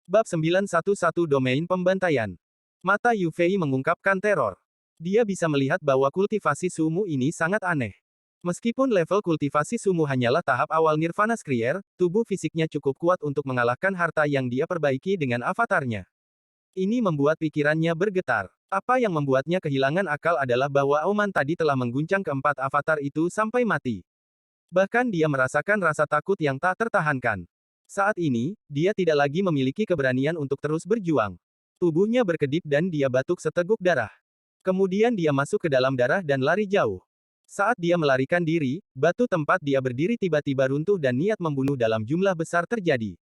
Bab 911 Domain Pembantaian. Mata Yu Fei mengungkapkan teror. Dia bisa melihat bahwa kultivasi sumu ini sangat aneh. Meskipun level kultivasi sumu hanyalah tahap awal Nirvana Skrier, tubuh fisiknya cukup kuat untuk mengalahkan harta yang dia perbaiki dengan avatarnya. Ini membuat pikirannya bergetar. Apa yang membuatnya kehilangan akal adalah bahwa auman tadi telah mengguncang keempat avatar itu sampai mati. Bahkan dia merasakan rasa takut yang tak tertahankan. Saat ini, dia tidak lagi memiliki keberanian untuk terus berjuang. Tubuhnya berkedip dan dia batuk seteguk darah. Kemudian dia masuk ke dalam darah dan lari jauh. Saat dia melarikan diri, batu tempat dia berdiri tiba-tiba runtuh dan niat membunuh dalam jumlah besar terjadi.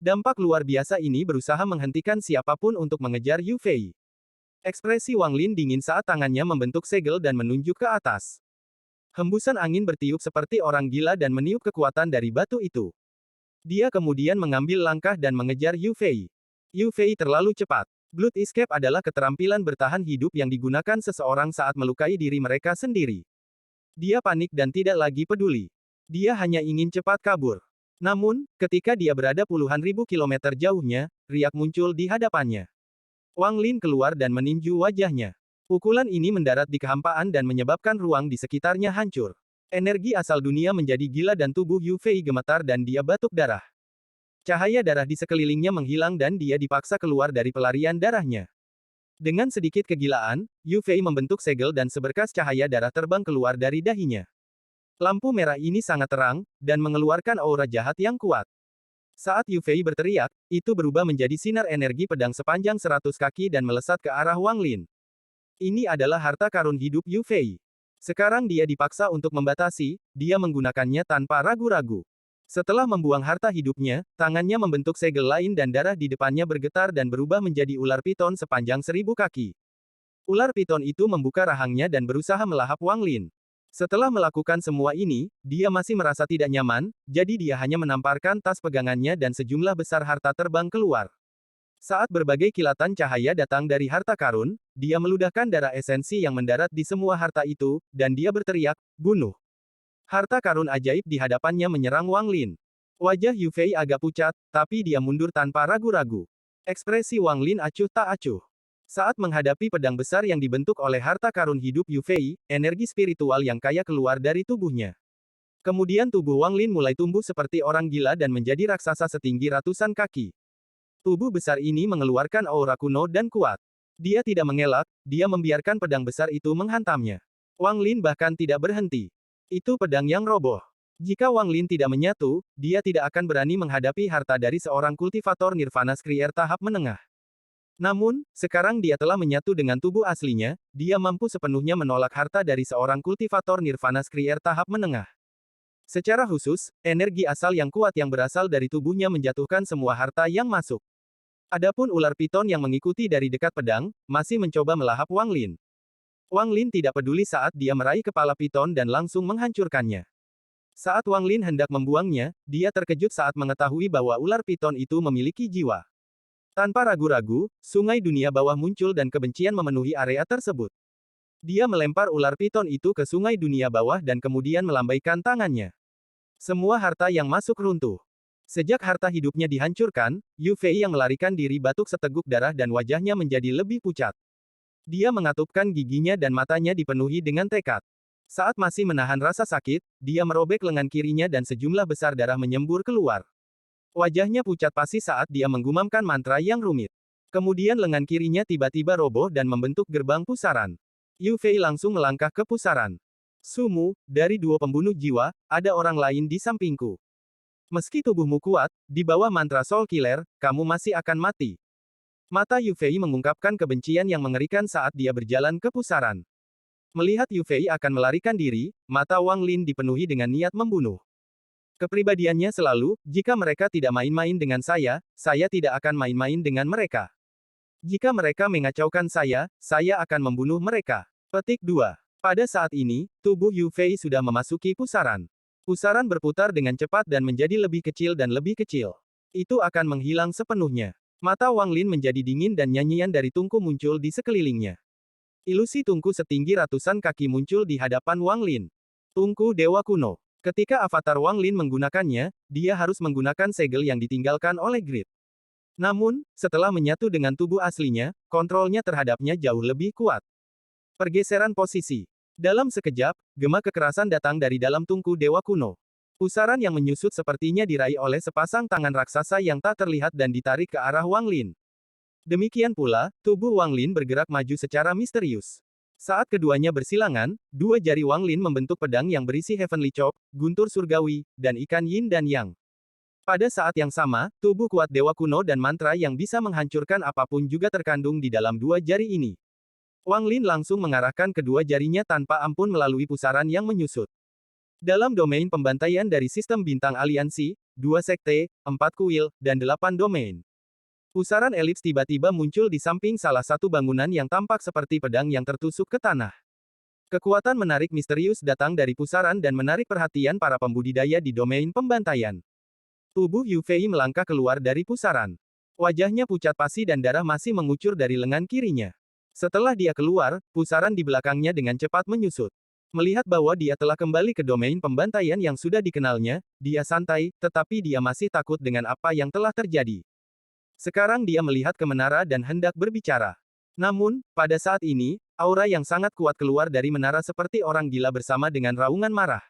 Dampak luar biasa ini berusaha menghentikan siapapun untuk mengejar Yu Fei. Ekspresi Wang Lin dingin saat tangannya membentuk segel dan menunjuk ke atas. Hembusan angin bertiup seperti orang gila dan meniup kekuatan dari batu itu. Dia kemudian mengambil langkah dan mengejar Yu Fei. Yu Fei terlalu cepat. Blood Escape adalah keterampilan bertahan hidup yang digunakan seseorang saat melukai diri mereka sendiri. Dia panik dan tidak lagi peduli. Dia hanya ingin cepat kabur. Namun, ketika dia berada puluhan ribu kilometer jauhnya, riak muncul di hadapannya. Wang Lin keluar dan meninju wajahnya. Pukulan ini mendarat di kehampaan dan menyebabkan ruang di sekitarnya hancur. Energi asal dunia menjadi gila dan tubuh Yu Fei gemetar dan dia batuk darah. Cahaya darah di sekelilingnya menghilang dan dia dipaksa keluar dari pelarian darahnya. Dengan sedikit kegilaan, Yu Fei membentuk segel dan seberkas cahaya darah terbang keluar dari dahinya. Lampu merah ini sangat terang, dan mengeluarkan aura jahat yang kuat. Saat Yu Fei berteriak, itu berubah menjadi sinar energi pedang sepanjang 100 kaki dan melesat ke arah Wang Lin. Ini adalah harta karun hidup Yu Fei. Sekarang dia dipaksa untuk membatasi, dia menggunakannya tanpa ragu-ragu. Setelah membuang harta hidupnya, tangannya membentuk segel lain dan darah di depannya bergetar dan berubah menjadi ular piton sepanjang 1000 kaki. Ular piton itu membuka rahangnya dan berusaha melahap Wang Lin. Setelah melakukan semua ini, dia masih merasa tidak nyaman, jadi dia hanya menamparkan tas pegangannya dan sejumlah besar harta terbang keluar. Saat berbagai kilatan cahaya datang dari harta karun, dia meludahkan darah esensi yang mendarat di semua harta itu, dan dia berteriak, "Bunuh!" Harta karun ajaib di hadapannya menyerang Wang Lin. Wajah Yu Fei agak pucat, tapi dia mundur tanpa ragu-ragu. Ekspresi Wang Lin acuh tak acuh. Saat menghadapi pedang besar yang dibentuk oleh harta karun hidup Yu Fei, energi spiritual yang kaya keluar dari tubuhnya. Kemudian tubuh Wang Lin mulai tumbuh seperti orang gila dan menjadi raksasa setinggi ratusan kaki. Tubuh besar ini mengeluarkan aura kuno dan kuat. Dia tidak mengelak, dia membiarkan pedang besar itu menghantamnya. Wang Lin bahkan tidak berhenti. Itu pedang yang roboh. Jika Wang Lin tidak menyatu, dia tidak akan berani menghadapi harta dari seorang kultivator Nirvana Skrier tahap menengah. Namun, sekarang dia telah menyatu dengan tubuh aslinya, dia mampu sepenuhnya menolak harta dari seorang kultivator Nirvana Skrier tahap menengah. Secara khusus, energi asal yang kuat yang berasal dari tubuhnya menjatuhkan semua harta yang masuk. Adapun ular piton yang mengikuti dari dekat pedang, masih mencoba melahap Wang Lin. Wang Lin tidak peduli saat dia meraih kepala piton dan langsung menghancurkannya. Saat Wang Lin hendak membuangnya, dia terkejut saat mengetahui bahwa ular piton itu memiliki jiwa. Tanpa ragu-ragu, sungai dunia bawah muncul dan kebencian memenuhi area tersebut. Dia melempar ular piton itu ke sungai dunia bawah dan kemudian melambaikan tangannya. Semua harta yang masuk runtuh. Sejak harta hidupnya dihancurkan, Yu Fei yang melarikan diri batuk seteguk darah dan wajahnya menjadi lebih pucat. Dia mengatupkan giginya dan matanya dipenuhi dengan tekad. Saat masih menahan rasa sakit, dia merobek lengan kirinya dan sejumlah besar darah menyembur keluar. Wajahnya pucat pasi saat dia menggumamkan mantra yang rumit. Kemudian lengan kirinya tiba-tiba roboh dan membentuk gerbang pusaran. Yu Fei langsung melangkah ke pusaran. "Sumu, dari dua pembunuh jiwa, ada orang lain di sampingku. Meski tubuhmu kuat, di bawah mantra Soul Killer, kamu masih akan mati." Mata Yu Fei mengungkapkan kebencian yang mengerikan saat dia berjalan ke pusaran. Melihat Yu Fei akan melarikan diri, mata Wang Lin dipenuhi dengan niat membunuh. Kepribadiannya selalu, jika mereka tidak main-main dengan saya tidak akan main-main dengan mereka. Jika mereka mengacaukan saya akan membunuh mereka. Petik 2. Pada saat ini, tubuh Yu Fei sudah memasuki pusaran. Pusaran berputar dengan cepat dan menjadi lebih kecil dan lebih kecil. Itu akan menghilang sepenuhnya. Mata Wang Lin menjadi dingin dan nyanyian dari tungku muncul di sekelilingnya. Ilusi tungku setinggi ratusan kaki muncul di hadapan Wang Lin. Tungku Dewa Kuno. Ketika avatar Wang Lin menggunakannya, dia harus menggunakan segel yang ditinggalkan oleh Grid. Namun, setelah menyatu dengan tubuh aslinya, kontrolnya terhadapnya jauh lebih kuat. Pergeseran posisi. Dalam sekejap, gema kekerasan datang dari dalam tungku dewa kuno. Pusaran yang menyusut sepertinya diraih oleh sepasang tangan raksasa yang tak terlihat dan ditarik ke arah Wang Lin. Demikian pula, tubuh Wang Lin bergerak maju secara misterius. Saat keduanya bersilangan, dua jari Wang Lin membentuk pedang yang berisi Heavenly Chop, guntur surgawi, dan ikan yin dan yang. Pada saat yang sama, tubuh kuat dewa kuno dan mantra yang bisa menghancurkan apapun juga terkandung di dalam dua jari ini. Wang Lin langsung mengarahkan kedua jarinya tanpa ampun melalui pusaran yang menyusut. Dalam domain pembantaian dari sistem bintang aliansi, 2 sekte, 4 kuil, dan 8 domain. Pusaran elips tiba-tiba muncul di samping salah satu bangunan yang tampak seperti pedang yang tertusuk ke tanah. Kekuatan menarik misterius datang dari pusaran dan menarik perhatian para pembudidaya di domain pembantaian. Tubuh Yu Fei melangkah keluar dari pusaran. Wajahnya pucat pasi dan darah masih mengucur dari lengan kirinya. Setelah dia keluar, pusaran di belakangnya dengan cepat menyusut. Melihat bahwa dia telah kembali ke domain pembantaian yang sudah dikenalnya, dia santai, tetapi dia masih takut dengan apa yang telah terjadi. Sekarang dia melihat ke menara dan hendak berbicara. Namun, pada saat ini, aura yang sangat kuat keluar dari menara seperti orang gila bersama dengan raungan marah.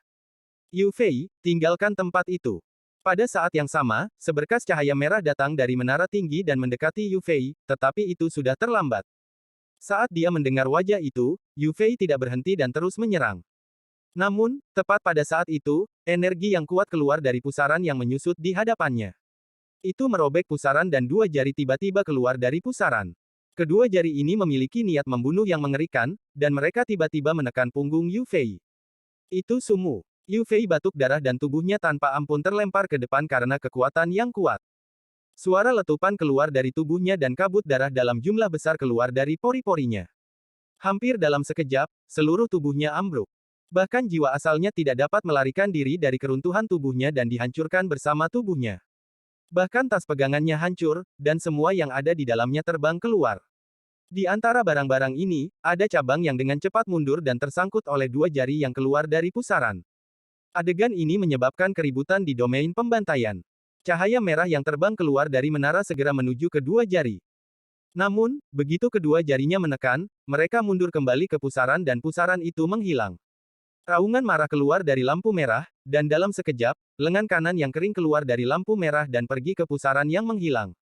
Yu Fei, tinggalkan tempat itu. Pada saat yang sama, seberkas cahaya merah datang dari menara tinggi dan mendekati Yu Fei, tetapi itu sudah terlambat. Saat dia mendengar wajah itu, Yu Fei tidak berhenti dan terus menyerang. Namun, tepat pada saat itu, energi yang kuat keluar dari pusaran yang menyusut di hadapannya. Itu merobek pusaran dan dua jari tiba-tiba keluar dari pusaran. Kedua jari ini memiliki niat membunuh yang mengerikan, dan mereka tiba-tiba menekan punggung Yu Fei. Itu Sumu. Yu Fei batuk darah dan tubuhnya tanpa ampun terlempar ke depan karena kekuatan yang kuat. Suara letupan keluar dari tubuhnya dan kabut darah dalam jumlah besar keluar dari pori-porinya. Hampir dalam sekejap, seluruh tubuhnya ambruk. Bahkan jiwa asalnya tidak dapat melarikan diri dari keruntuhan tubuhnya dan dihancurkan bersama tubuhnya. Bahkan tas pegangannya hancur, dan semua yang ada di dalamnya terbang keluar. Di antara barang-barang ini, ada cabang yang dengan cepat mundur dan tersangkut oleh dua jari yang keluar dari pusaran. Adegan ini menyebabkan keributan di domain pembantaian. Cahaya merah yang terbang keluar dari menara segera menuju kedua jari. Namun, begitu kedua jarinya menekan, mereka mundur kembali ke pusaran dan pusaran itu menghilang. Raungan marah keluar dari lampu merah, dan dalam sekejap, lengan kanan yang kering keluar dari lampu merah dan pergi ke pusaran yang menghilang.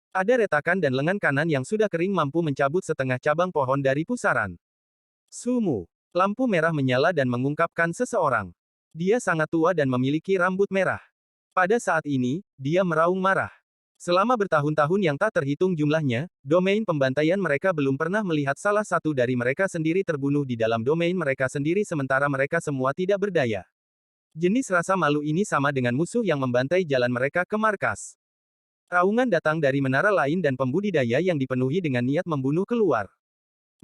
Ada retakan dan lengan kanan yang sudah kering mampu mencabut setengah cabang pohon dari pusaran. Sumu. Lampu merah menyala dan mengungkapkan seseorang. Dia sangat tua dan memiliki rambut merah. Pada saat ini, dia meraung marah. Selama bertahun-tahun yang tak terhitung jumlahnya, domain pembantaian mereka belum pernah melihat salah satu dari mereka sendiri terbunuh di dalam domain mereka sendiri sementara mereka semua tidak berdaya. Jenis rasa malu ini sama dengan musuh yang membantai jalan mereka ke markas. Raungan datang dari menara lain dan pembudidaya yang dipenuhi dengan niat membunuh keluar.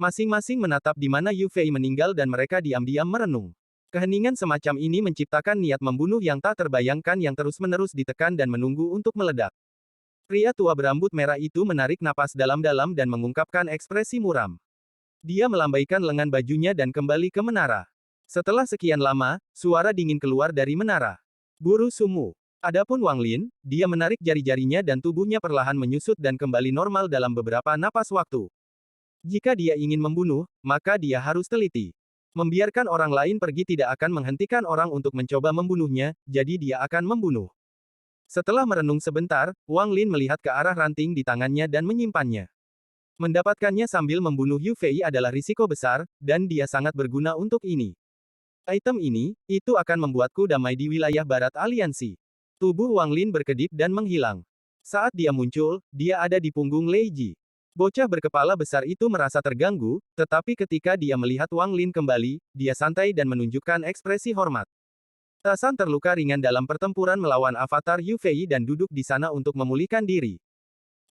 Masing-masing menatap di mana Yu Fei meninggal dan mereka diam-diam merenung. Keheningan semacam ini menciptakan niat membunuh yang tak terbayangkan yang terus-menerus ditekan dan menunggu untuk meledak. Pria tua berambut merah itu menarik napas dalam-dalam dan mengungkapkan ekspresi muram. Dia melambaikan lengan bajunya dan kembali ke menara. Setelah sekian lama, suara dingin keluar dari menara. Buru Sumu. Adapun Wang Lin, dia menarik jari-jarinya dan tubuhnya perlahan menyusut dan kembali normal dalam beberapa napas waktu. Jika dia ingin membunuh, maka dia harus teliti. Membiarkan orang lain pergi tidak akan menghentikan orang untuk mencoba membunuhnya, jadi dia akan membunuh. Setelah merenung sebentar, Wang Lin melihat ke arah ranting di tangannya dan menyimpannya. Mendapatkannya sambil membunuh Yu Fei adalah risiko besar, dan dia sangat berguna untuk ini. Item ini, itu akan membuatku damai di wilayah barat aliansi. Tubuh Wang Lin berkedip dan menghilang. Saat dia muncul, dia ada di punggung Lei Ji. Bocah berkepala besar itu merasa terganggu, tetapi ketika dia melihat Wang Lin kembali, dia santai dan menunjukkan ekspresi hormat. Tasan terluka ringan dalam pertempuran melawan avatar Yu Fei dan duduk di sana untuk memulihkan diri.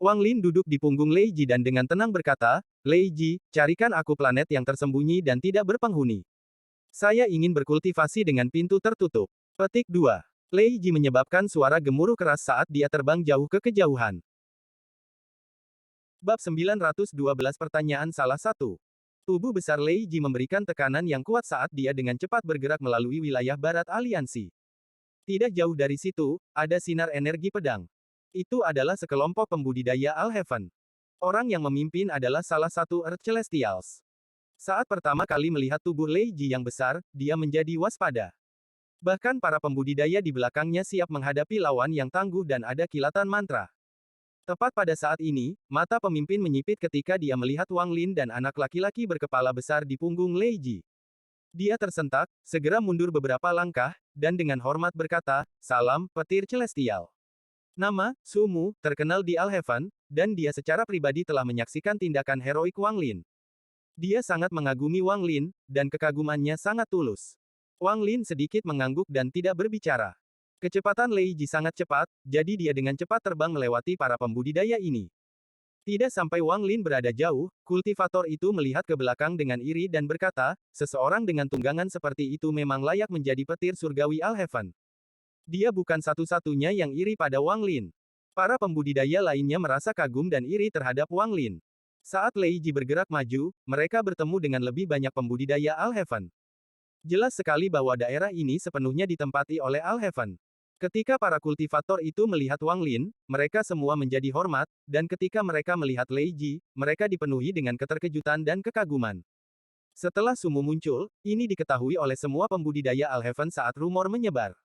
Wang Lin duduk di punggung Lei Ji dan dengan tenang berkata, Lei Ji, carikan aku planet yang tersembunyi dan tidak berpenghuni. Saya ingin berkultivasi dengan pintu tertutup. Petik 2. Lei Ji menyebabkan suara gemuruh keras saat dia terbang jauh ke kejauhan. Bab 912 Pertanyaan Salah Satu. Tubuh besar Lei Ji memberikan tekanan yang kuat saat dia dengan cepat bergerak melalui wilayah barat aliansi. Tidak jauh dari situ, ada sinar energi pedang. Itu adalah sekelompok pembudidaya Alhaven. Orang yang memimpin adalah salah satu Earth Celestials. Saat pertama kali melihat tubuh Lei Ji yang besar, dia menjadi waspada. Bahkan para pembudidaya di belakangnya siap menghadapi lawan yang tangguh dan ada kilatan mantra. Tepat pada saat ini, mata pemimpin menyipit ketika dia melihat Wang Lin dan anak laki-laki berkepala besar di punggung Lei Ji. Dia tersentak, segera mundur beberapa langkah, dan dengan hormat berkata, "Salam, petir celestial." Nama, Sumu, terkenal di Alhaven, dan dia secara pribadi telah menyaksikan tindakan heroik Wang Lin. Dia sangat mengagumi Wang Lin, dan kekagumannya sangat tulus. Wang Lin sedikit mengangguk dan tidak berbicara. Kecepatan Lei Ji sangat cepat, jadi dia dengan cepat terbang melewati para pembudidaya ini. Tidak sampai Wang Lin berada jauh, kultivator itu melihat ke belakang dengan iri dan berkata, seseorang dengan tunggangan seperti itu memang layak menjadi petir surgawi Alhaven. Dia bukan satu-satunya yang iri pada Wang Lin. Para pembudidaya lainnya merasa kagum dan iri terhadap Wang Lin. Saat Lei Ji bergerak maju, mereka bertemu dengan lebih banyak pembudidaya Alhaven. Jelas sekali bahwa daerah ini sepenuhnya ditempati oleh Alhaven. Ketika para kultivator itu melihat Wang Lin, mereka semua menjadi hormat, dan ketika mereka melihat Lei Ji, mereka dipenuhi dengan keterkejutan dan kekaguman. Setelah Sumu muncul, ini diketahui oleh semua pembudidaya Alhaven saat rumor menyebar.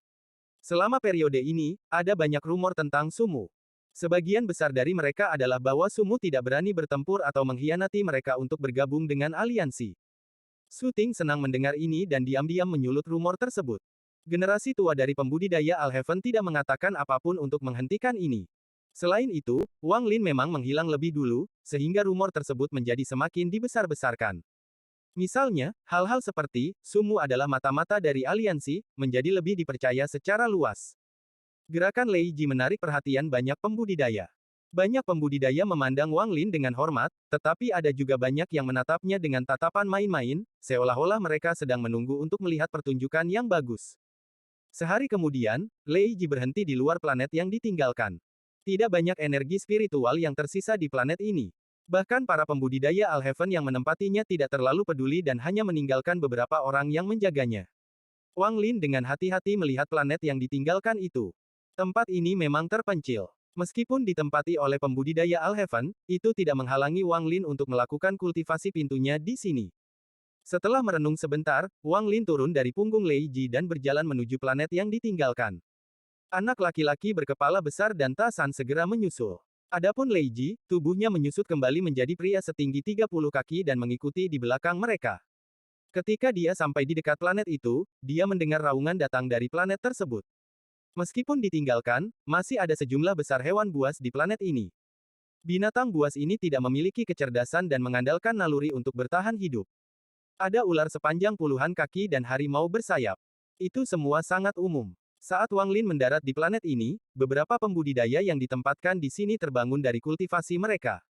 Selama periode ini, ada banyak rumor tentang Sumu. Sebagian besar dari mereka adalah bahwa Sumu tidak berani bertempur atau mengkhianati mereka untuk bergabung dengan aliansi. Su Ting senang mendengar ini dan diam-diam menyulut rumor tersebut. Generasi tua dari pembudidaya Alhaven tidak mengatakan apapun untuk menghentikan ini. Selain itu, Wang Lin memang menghilang lebih dulu, sehingga rumor tersebut menjadi semakin dibesar-besarkan. Misalnya, hal-hal seperti, Sumu adalah mata-mata dari aliansi, menjadi lebih dipercaya secara luas. Gerakan Lei Ji menarik perhatian banyak pembudidaya. Banyak pembudidaya memandang Wang Lin dengan hormat, tetapi ada juga banyak yang menatapnya dengan tatapan main-main, seolah-olah mereka sedang menunggu untuk melihat pertunjukan yang bagus. Sehari kemudian, Lei Ji berhenti di luar planet yang ditinggalkan. Tidak banyak energi spiritual yang tersisa di planet ini. Bahkan para pembudidaya Alhaven yang menempatinya tidak terlalu peduli dan hanya meninggalkan beberapa orang yang menjaganya. Wang Lin dengan hati-hati melihat planet yang ditinggalkan itu. Tempat ini memang terpencil. Meskipun ditempati oleh pembudidaya Alhaven, itu tidak menghalangi Wang Lin untuk melakukan kultivasi pintunya di sini. Setelah merenung sebentar, Wang Lin turun dari punggung Lei Ji dan berjalan menuju planet yang ditinggalkan. Anak laki-laki berkepala besar dan Tasan segera menyusul. Adapun Lei Ji, tubuhnya menyusut kembali menjadi pria setinggi 30 kaki dan mengikuti di belakang mereka. Ketika dia sampai di dekat planet itu, dia mendengar raungan datang dari planet tersebut. Meskipun ditinggalkan, masih ada sejumlah besar hewan buas di planet ini. Binatang buas ini tidak memiliki kecerdasan dan mengandalkan naluri untuk bertahan hidup. Ada ular sepanjang puluhan kaki dan harimau bersayap. Itu semua sangat umum. Saat Wang Lin mendarat di planet ini, beberapa pembudidaya yang ditempatkan di sini terbangun dari kultivasi mereka.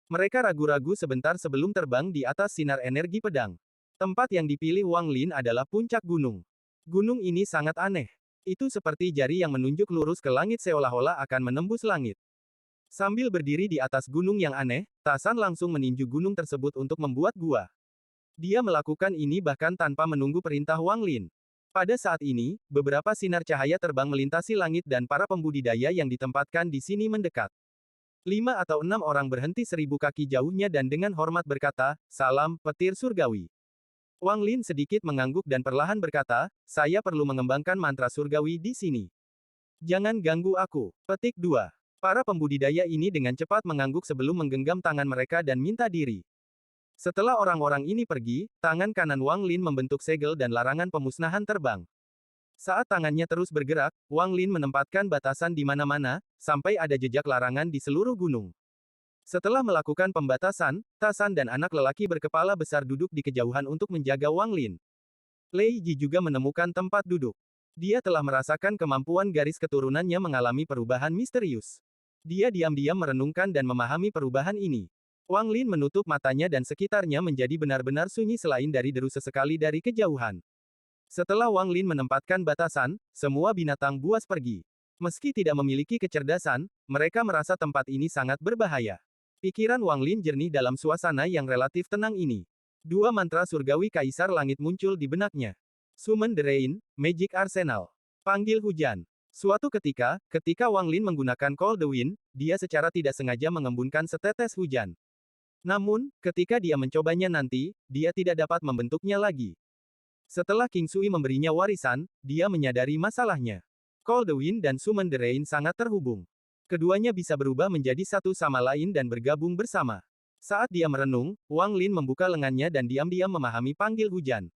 Mereka ragu-ragu sebentar sebelum terbang di atas sinar energi pedang. Tempat yang dipilih Wang Lin adalah puncak gunung. Gunung ini sangat aneh. Itu seperti jari yang menunjuk lurus ke langit seolah-olah akan menembus langit. Sambil berdiri di atas gunung yang aneh, Tasan langsung meninju gunung tersebut untuk membuat gua. Dia melakukan ini bahkan tanpa menunggu perintah Wang Lin. Pada saat ini, beberapa sinar cahaya terbang melintasi langit dan para pembudidaya yang ditempatkan di sini mendekat. 5 atau 6 orang berhenti 1000 kaki jauhnya dan dengan hormat berkata, "Salam, petir surgawi." Wang Lin sedikit mengangguk dan perlahan berkata, "Saya perlu mengembangkan mantra surgawi di sini. Jangan ganggu aku." Petik 2. Para pembudidaya ini dengan cepat mengangguk sebelum menggenggam tangan mereka dan minta diri. Setelah orang-orang ini pergi, tangan kanan Wang Lin membentuk segel dan larangan pemusnahan terbang. Saat tangannya terus bergerak, Wang Lin menempatkan batasan di mana-mana, sampai ada jejak larangan di seluruh gunung. Setelah melakukan pembatasan, Tasan dan anak lelaki berkepala besar duduk di kejauhan untuk menjaga Wang Lin. Lei Ji juga menemukan tempat duduk. Dia telah merasakan kemampuan garis keturunannya mengalami perubahan misterius. Dia diam-diam merenungkan dan memahami perubahan ini. Wang Lin menutup matanya dan sekitarnya menjadi benar-benar sunyi selain dari deru sesekali dari kejauhan. Setelah Wang Lin menempatkan batasan, semua binatang buas pergi. Meski tidak memiliki kecerdasan, mereka merasa tempat ini sangat berbahaya. Pikiran Wang Lin jernih dalam suasana yang relatif tenang ini. 2 mantra surgawi Kaisar Langit muncul di benaknya. Summon the Rain, Magic Arsenal. Panggil hujan. Suatu ketika Wang Lin menggunakan Cold Wind, dia secara tidak sengaja mengembunkan setetes hujan. Namun, ketika dia mencobanya nanti, dia tidak dapat membentuknya lagi. Setelah King Sui memberinya warisan, dia menyadari masalahnya. Cold Wind dan Summon the Rain sangat terhubung. Keduanya bisa berubah menjadi satu sama lain dan bergabung bersama. Saat dia merenung, Wang Lin membuka lengannya dan diam-diam memahami panggil hujan.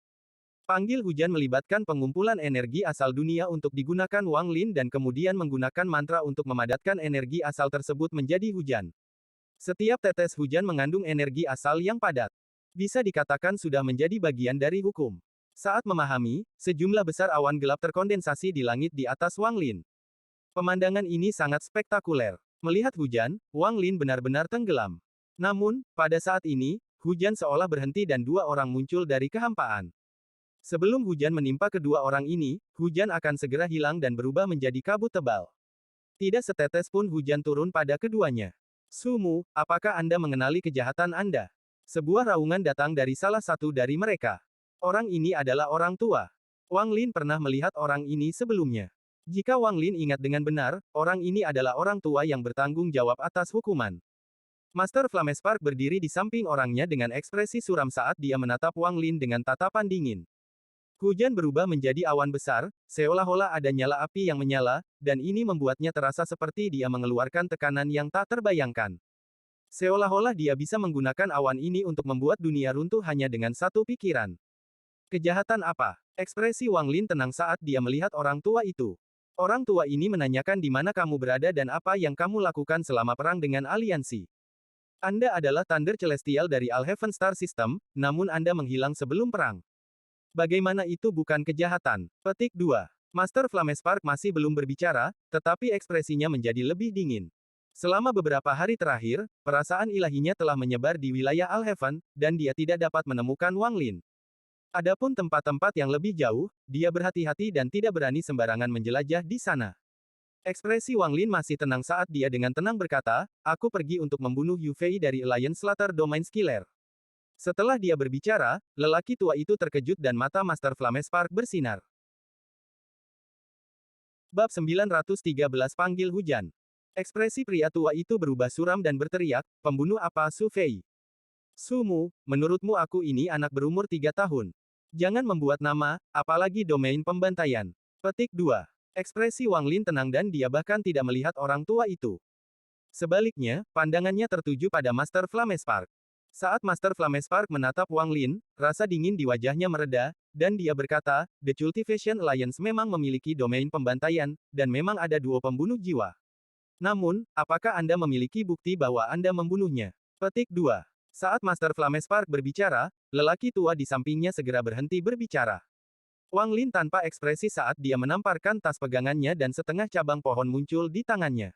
Panggil hujan melibatkan pengumpulan energi asal dunia untuk digunakan Wang Lin dan kemudian menggunakan mantra untuk memadatkan energi asal tersebut menjadi hujan. Setiap tetes hujan mengandung energi asal yang padat. Bisa dikatakan sudah menjadi bagian dari hukum. Saat memahami, sejumlah besar awan gelap terkondensasi di langit di atas Wang Lin. Pemandangan ini sangat spektakuler. Melihat hujan, Wang Lin benar-benar tenggelam. Namun, pada saat ini, hujan seolah berhenti dan dua orang muncul dari kehampaan. Sebelum hujan menimpa kedua orang ini, hujan akan segera hilang dan berubah menjadi kabut tebal. Tidak setetes pun hujan turun pada keduanya. Sumu, apakah Anda mengenali kejahatan Anda? Sebuah raungan datang dari salah satu dari mereka. Orang ini adalah orang tua. Wang Lin pernah melihat orang ini sebelumnya. Jika Wang Lin ingat dengan benar, orang ini adalah orang tua yang bertanggung jawab atas hukuman. Master Flamespark berdiri di samping orangnya dengan ekspresi suram saat dia menatap Wang Lin dengan tatapan dingin. Hujan berubah menjadi awan besar, seolah-olah ada nyala api yang menyala, dan ini membuatnya terasa seperti dia mengeluarkan tekanan yang tak terbayangkan. Seolah-olah dia bisa menggunakan awan ini untuk membuat dunia runtuh hanya dengan satu pikiran. Kejahatan apa? Ekspresi Wang Lin tenang saat dia melihat orang tua itu. Orang tua ini menanyakan di mana kamu berada dan apa yang kamu lakukan selama perang dengan aliansi. Anda adalah Thunder Celestial dari Alhaven Star System, namun Anda menghilang sebelum perang. Bagaimana itu bukan kejahatan? Petik 2. Master Flamespark masih belum berbicara, tetapi ekspresinya menjadi lebih dingin. Selama beberapa hari terakhir, perasaan ilahinya telah menyebar di wilayah Alhaven, dan dia tidak dapat menemukan Wang Lin. Adapun tempat-tempat yang lebih jauh, dia berhati-hati dan tidak berani sembarangan menjelajah di sana. Ekspresi Wang Lin masih tenang saat dia dengan tenang berkata, aku pergi untuk membunuh Yu Fei dari Alliance Slater Domain Skiller. Setelah dia berbicara, lelaki tua itu terkejut dan mata Master Flamespark bersinar. Bab 913 Panggil Hujan. Ekspresi pria tua itu berubah suram dan berteriak, pembunuh apa Su Fei? Sumu, menurutmu aku ini anak berumur 3 tahun. Jangan membuat nama, apalagi domain pembantaian. Petik 2. Ekspresi Wang Lin tenang dan dia bahkan tidak melihat orang tua itu. Sebaliknya, pandangannya tertuju pada Master Flamespark. Saat Master Flamespark menatap Wang Lin, rasa dingin di wajahnya mereda, dan dia berkata, The Cultivation Alliance memang memiliki domain pembantaian, dan memang ada duo pembunuh jiwa. Namun, apakah Anda memiliki bukti bahwa Anda membunuhnya? Petik 2. Saat Master Flamespark berbicara, lelaki tua di sampingnya segera berhenti berbicara. Wang Lin tanpa ekspresi saat dia menamparkan tas pegangannya dan setengah cabang pohon muncul di tangannya.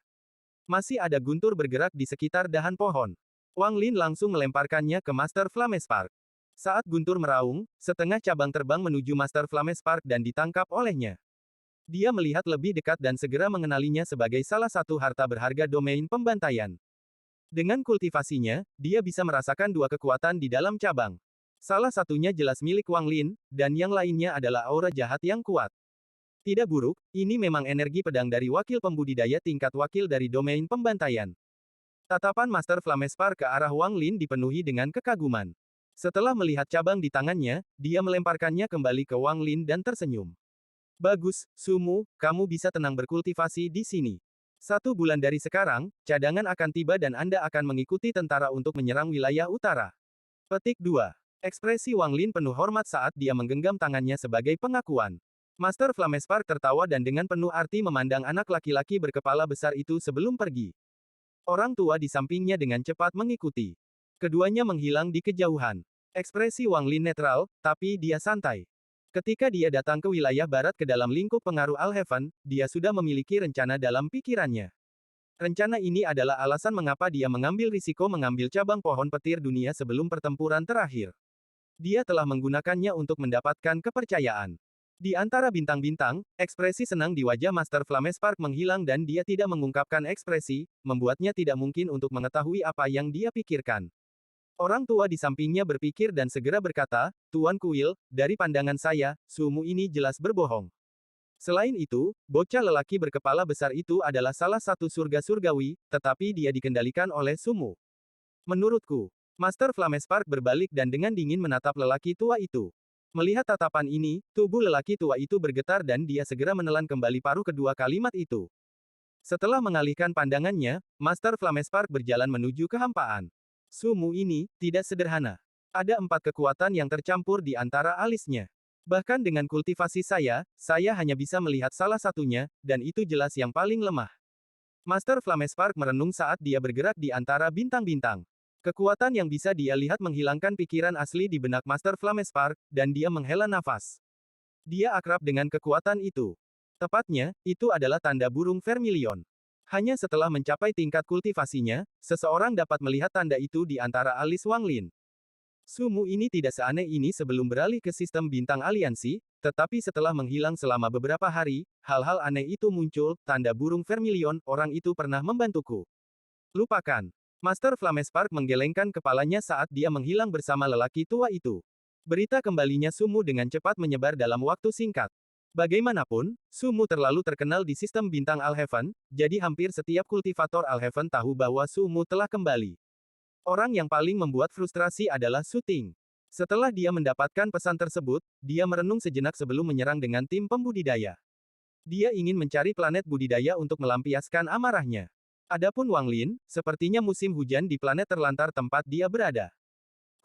Masih ada guntur bergerak di sekitar dahan pohon. Wang Lin langsung melemparkannya ke Master Flamespark. Saat guntur meraung, setengah cabang terbang menuju Master Flamespark dan ditangkap olehnya. Dia melihat lebih dekat dan segera mengenalinya sebagai salah satu harta berharga domain pembantaian. Dengan kultivasinya, dia bisa merasakan dua kekuatan di dalam cabang. Salah satunya jelas milik Wang Lin, dan yang lainnya adalah aura jahat yang kuat. Tidak buruk, ini memang energi pedang dari wakil pembudidaya tingkat wakil dari domain pembantaian. Tatapan Master Flamespark ke arah Wang Lin dipenuhi dengan kekaguman. Setelah melihat cabang di tangannya, dia melemparkannya kembali ke Wang Lin dan tersenyum. Bagus, Sumu, kamu bisa tenang berkultivasi di sini. 1 bulan dari sekarang, cadangan akan tiba dan Anda akan mengikuti tentara untuk menyerang wilayah utara. Petik 2. Ekspresi Wang Lin penuh hormat saat dia menggenggam tangannya sebagai pengakuan. Master Flamespark tertawa dan dengan penuh arti memandang anak laki-laki berkepala besar itu sebelum pergi. Orang tua di sampingnya dengan cepat mengikuti. Keduanya menghilang di kejauhan. Ekspresi Wang Lin netral, tapi dia santai. Ketika dia datang ke wilayah barat ke dalam lingkup pengaruh Alhaven, dia sudah memiliki rencana dalam pikirannya. Rencana ini adalah alasan mengapa dia mengambil risiko mengambil cabang pohon petir dunia sebelum pertempuran terakhir. Dia telah menggunakannya untuk mendapatkan kepercayaan. Di antara bintang-bintang, ekspresi senang di wajah Master Flamespark menghilang dan dia tidak mengungkapkan ekspresi, membuatnya tidak mungkin untuk mengetahui apa yang dia pikirkan. Orang tua di sampingnya berpikir dan segera berkata, Tuan Kuil, dari pandangan saya, Sumu ini jelas berbohong. Selain itu, bocah lelaki berkepala besar itu adalah salah satu surga surgawi, tetapi dia dikendalikan oleh Sumu. Menurutku, Master Flamespark berbalik dan dengan dingin menatap lelaki tua itu. Melihat tatapan ini, tubuh lelaki tua itu bergetar dan dia segera menelan kembali paruh kedua kalimat itu. Setelah mengalihkan pandangannya, Master Flamespark berjalan menuju kehampaan. Sumu ini tidak sederhana. Ada 4 kekuatan yang tercampur di antara alisnya. Bahkan dengan kultivasi saya hanya bisa melihat salah satunya, dan itu jelas yang paling lemah. Master Flamespark merenung saat dia bergerak di antara bintang-bintang. Kekuatan yang bisa dia lihat menghilangkan pikiran asli di benak Master Flamespark, dan dia menghela nafas. Dia akrab dengan kekuatan itu. Tepatnya, itu adalah tanda burung vermilion. Hanya setelah mencapai tingkat kultivasinya, seseorang dapat melihat tanda itu di antara alis Wang Lin. Sumu ini tidak seaneh ini sebelum beralih ke sistem bintang aliansi, tetapi setelah menghilang selama beberapa hari, hal-hal aneh itu muncul, tanda burung vermilion, orang itu pernah membantuku. Lupakan. Master Flamespark menggelengkan kepalanya saat dia menghilang bersama lelaki tua itu. Berita kembalinya Sumu dengan cepat menyebar dalam waktu singkat. Bagaimanapun, Sumu terlalu terkenal di sistem bintang Alheaven, jadi hampir setiap kultivator Alheaven tahu bahwa Sumu telah kembali. Orang yang paling membuat frustrasi adalah Su Ting. Setelah dia mendapatkan pesan tersebut, dia merenung sejenak sebelum menyerang dengan tim pembudidaya. Dia ingin mencari planet budidaya untuk melampiaskan amarahnya. Adapun Wang Lin, sepertinya musim hujan di planet terlantar tempat dia berada.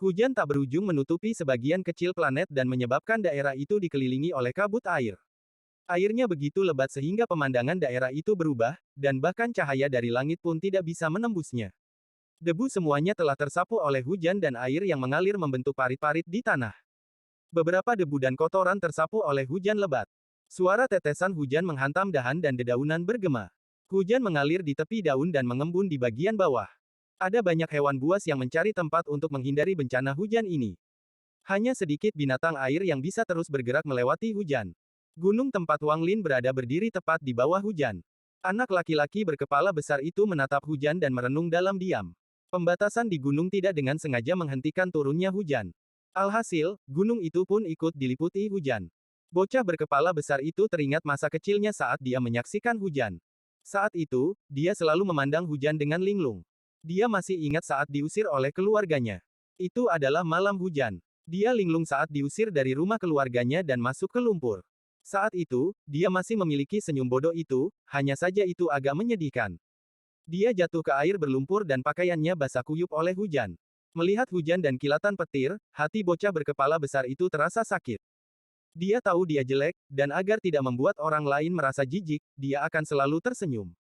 Hujan tak berujung menutupi sebagian kecil planet dan menyebabkan daerah itu dikelilingi oleh kabut air. Airnya begitu lebat sehingga pemandangan daerah itu berubah, dan bahkan cahaya dari langit pun tidak bisa menembusnya. Debu semuanya telah tersapu oleh hujan dan air yang mengalir membentuk parit-parit di tanah. Beberapa debu dan kotoran tersapu oleh hujan lebat. Suara tetesan hujan menghantam dahan dan dedaunan bergema. Hujan mengalir di tepi daun dan mengembun di bagian bawah. Ada banyak hewan buas yang mencari tempat untuk menghindari bencana hujan ini. Hanya sedikit binatang air yang bisa terus bergerak melewati hujan. Gunung tempat Wang Lin berada berdiri tepat di bawah hujan. Anak laki-laki berkepala besar itu menatap hujan dan merenung dalam diam. Pembatasan di gunung tidak dengan sengaja menghentikan turunnya hujan. Alhasil, gunung itu pun ikut diliputi hujan. Bocah berkepala besar itu teringat masa kecilnya saat dia menyaksikan hujan. Saat itu, dia selalu memandang hujan dengan linglung. Dia masih ingat saat diusir oleh keluarganya. Itu adalah malam hujan. Dia linglung saat diusir dari rumah keluarganya dan masuk ke lumpur. Saat itu, dia masih memiliki senyum bodoh itu, hanya saja itu agak menyedihkan. Dia jatuh ke air berlumpur dan pakaiannya basah kuyup oleh hujan. Melihat hujan dan kilatan petir, hati bocah berkepala besar itu terasa sakit. Dia tahu dia jelek, dan agar tidak membuat orang lain merasa jijik, dia akan selalu tersenyum.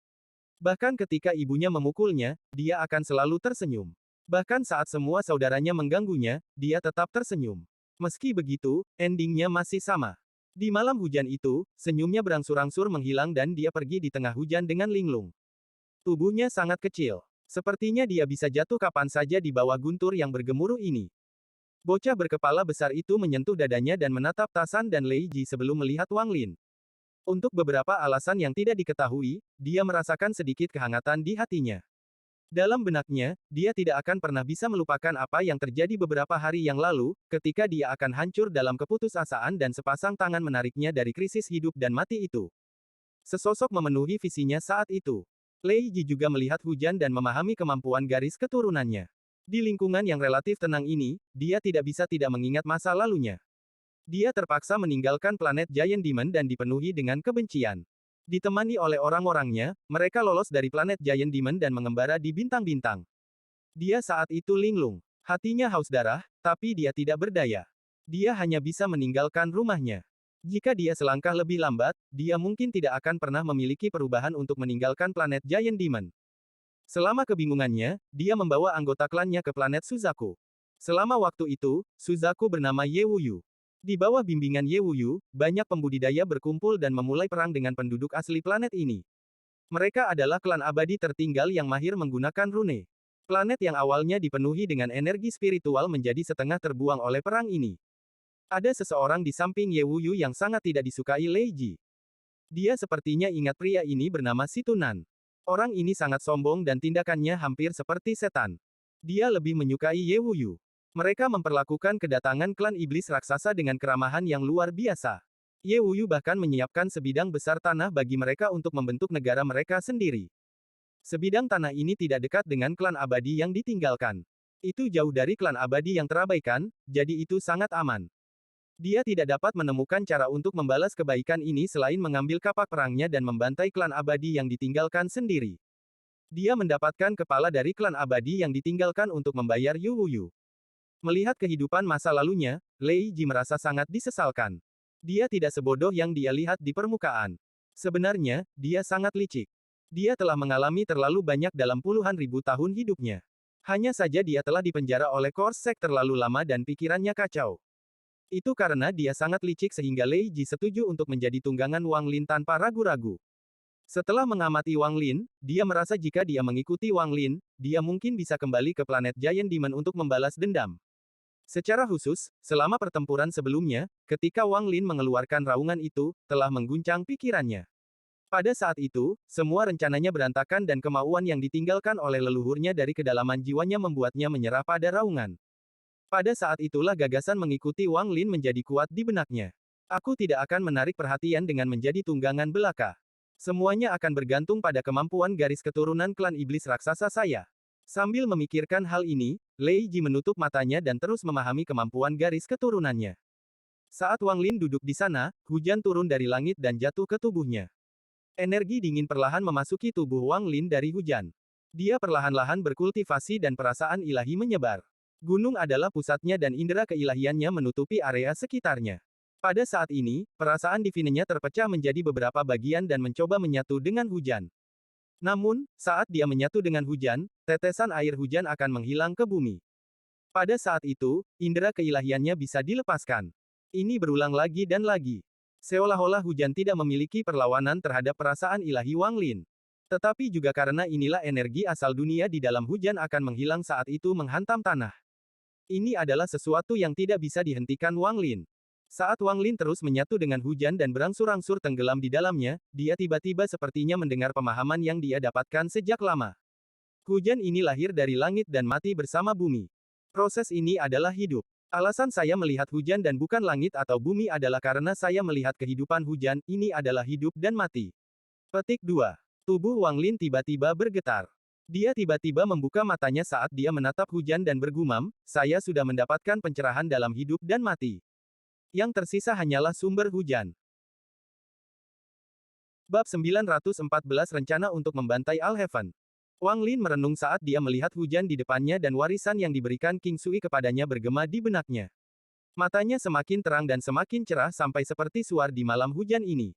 Bahkan ketika ibunya memukulnya, dia akan selalu tersenyum. Bahkan saat semua saudaranya mengganggunya, dia tetap tersenyum. Meski begitu, endingnya masih sama. Di malam hujan itu, senyumnya berangsur-angsur menghilang dan dia pergi di tengah hujan dengan linglung. Tubuhnya sangat kecil. Sepertinya dia bisa jatuh kapan saja di bawah guntur yang bergemuruh ini. Bocah berkepala besar itu menyentuh dadanya dan menatap Tasan dan Lei Ji sebelum melihat Wang Lin. Untuk beberapa alasan yang tidak diketahui, dia merasakan sedikit kehangatan di hatinya. Dalam benaknya, dia tidak akan pernah bisa melupakan apa yang terjadi beberapa hari yang lalu, ketika dia akan hancur dalam keputusasaan dan sepasang tangan menariknya dari krisis hidup dan mati itu. Sesosok memenuhi visinya saat itu. Lei Ji juga melihat hujan dan memahami kemampuan garis keturunannya. Di lingkungan yang relatif tenang ini, dia tidak bisa tidak mengingat masa lalunya. Dia terpaksa meninggalkan planet Giant Demon dan dipenuhi dengan kebencian. Ditemani oleh orang-orangnya, mereka lolos dari planet Giant Demon dan mengembara di bintang-bintang. Dia saat itu linglung. Hatinya haus darah, tapi dia tidak berdaya. Dia hanya bisa meninggalkan rumahnya. Jika dia selangkah lebih lambat, dia mungkin tidak akan pernah memiliki perubahan untuk meninggalkan planet Giant Demon. Selama kebingungannya, dia membawa anggota klannya ke planet Suzaku. Selama waktu itu, Suzaku bernama Ye Wuyu. Di bawah bimbingan Ye Wuyu, banyak pembudidaya berkumpul dan memulai perang dengan penduduk asli planet ini. Mereka adalah klan abadi tertinggal yang mahir menggunakan rune. Planet yang awalnya dipenuhi dengan energi spiritual menjadi setengah terbuang oleh perang ini. Ada seseorang di samping Ye Wuyu yang sangat tidak disukai Lei Ji. Dia sepertinya ingat pria ini bernama Situnan. Orang ini sangat sombong dan tindakannya hampir seperti setan. Dia lebih menyukai Ye Wuyu. Mereka memperlakukan kedatangan klan iblis raksasa dengan keramahan yang luar biasa. Ye Wuyu bahkan menyiapkan sebidang besar tanah bagi mereka untuk membentuk negara mereka sendiri. Sebidang tanah ini tidak dekat dengan klan abadi yang ditinggalkan. Itu jauh dari klan abadi yang terabaikan, jadi itu sangat aman. Dia tidak dapat menemukan cara untuk membalas kebaikan ini selain mengambil kapak perangnya dan membantai klan abadi yang ditinggalkan sendiri. Dia mendapatkan kepala dari klan abadi yang ditinggalkan untuk membayar Yu Wuyu. Melihat kehidupan masa lalunya, Lei Ji merasa sangat disesalkan. Dia tidak sebodoh yang dia lihat di permukaan. Sebenarnya, dia sangat licik. Dia telah mengalami terlalu banyak dalam puluhan ribu tahun hidupnya. Hanya saja dia telah dipenjara oleh Korsek terlalu lama dan pikirannya kacau. Itu karena dia sangat licik sehingga Lei Ji setuju untuk menjadi tunggangan Wang Lin tanpa ragu-ragu. Setelah mengamati Wang Lin, dia merasa jika dia mengikuti Wang Lin, dia mungkin bisa kembali ke planet Giant Demon untuk membalas dendam. Secara khusus, selama pertempuran sebelumnya, ketika Wang Lin mengeluarkan raungan itu, telah mengguncang pikirannya. Pada saat itu, semua rencananya berantakan dan kemauan yang ditinggalkan oleh leluhurnya dari kedalaman jiwanya membuatnya menyerah pada raungan. Pada saat itulah gagasan mengikuti Wang Lin menjadi kuat di benaknya. Aku tidak akan menarik perhatian dengan menjadi tunggangan belaka. Semuanya akan bergantung pada kemampuan garis keturunan klan iblis raksasa saya. Sambil memikirkan hal ini, Lei Ji menutup matanya dan terus memahami kemampuan garis keturunannya. Saat Wang Lin duduk di sana, hujan turun dari langit dan jatuh ke tubuhnya. Energi dingin perlahan memasuki tubuh Wang Lin dari hujan. Dia perlahan-lahan berkultivasi dan perasaan ilahi menyebar. Gunung adalah pusatnya dan indera keilahiannya menutupi area sekitarnya. Pada saat ini, perasaan divinenya terpecah menjadi beberapa bagian dan mencoba menyatu dengan hujan. Namun, saat dia menyatu dengan hujan, tetesan air hujan akan menghilang ke bumi. Pada saat itu, indera keilahiannya bisa dilepaskan. Ini berulang lagi dan lagi. Seolah-olah hujan tidak memiliki perlawanan terhadap perasaan ilahi Wang Lin. Tetapi juga karena inilah energi asal dunia di dalam hujan akan menghilang saat itu menghantam tanah. Ini adalah sesuatu yang tidak bisa dihentikan Wang Lin. Saat Wang Lin terus menyatu dengan hujan dan berangsur-angsur tenggelam di dalamnya, dia tiba-tiba sepertinya mendengar pemahaman yang dia dapatkan sejak lama. Hujan ini lahir dari langit dan mati bersama bumi. Proses ini adalah hidup. Alasan saya melihat hujan dan bukan langit atau bumi adalah karena saya melihat kehidupan hujan, ini adalah hidup dan mati. Petik 2. Tubuh Wang Lin tiba-tiba bergetar. Dia tiba-tiba membuka matanya saat dia menatap hujan dan bergumam, saya sudah mendapatkan pencerahan dalam hidup dan mati. Yang tersisa hanyalah sumber hujan. Bab 914 Rencana untuk membantai Al-Heaven. Wang Lin merenung saat dia melihat hujan di depannya dan warisan yang diberikan King Sui kepadanya bergema di benaknya. Matanya semakin terang dan semakin cerah sampai seperti suar di malam hujan ini.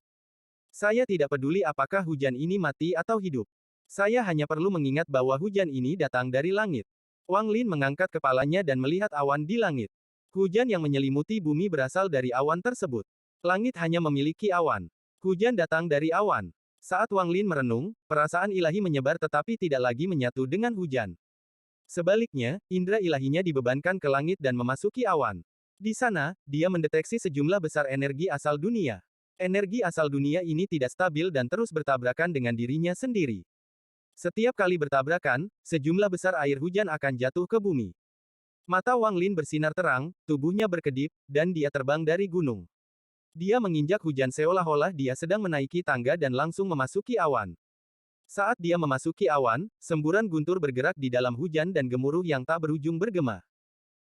Saya tidak peduli apakah hujan ini mati atau hidup. Saya hanya perlu mengingat bahwa hujan ini datang dari langit. Wang Lin mengangkat kepalanya dan melihat awan di langit. Hujan yang menyelimuti bumi berasal dari awan tersebut. Langit hanya memiliki awan. Hujan datang dari awan. Saat Wang Lin merenung, perasaan ilahi menyebar tetapi tidak lagi menyatu dengan hujan. Sebaliknya, indera ilahinya dibebankan ke langit dan memasuki awan. Di sana, dia mendeteksi sejumlah besar energi asal dunia. Energi asal dunia ini tidak stabil dan terus bertabrakan dengan dirinya sendiri. Setiap kali bertabrakan, sejumlah besar air hujan akan jatuh ke bumi. Mata Wang Lin bersinar terang, tubuhnya berkedip, dan dia terbang dari gunung. Dia menginjak hujan seolah-olah dia sedang menaiki tangga dan langsung memasuki awan. Saat dia memasuki awan, semburan guntur bergerak di dalam hujan dan gemuruh yang tak berujung bergema.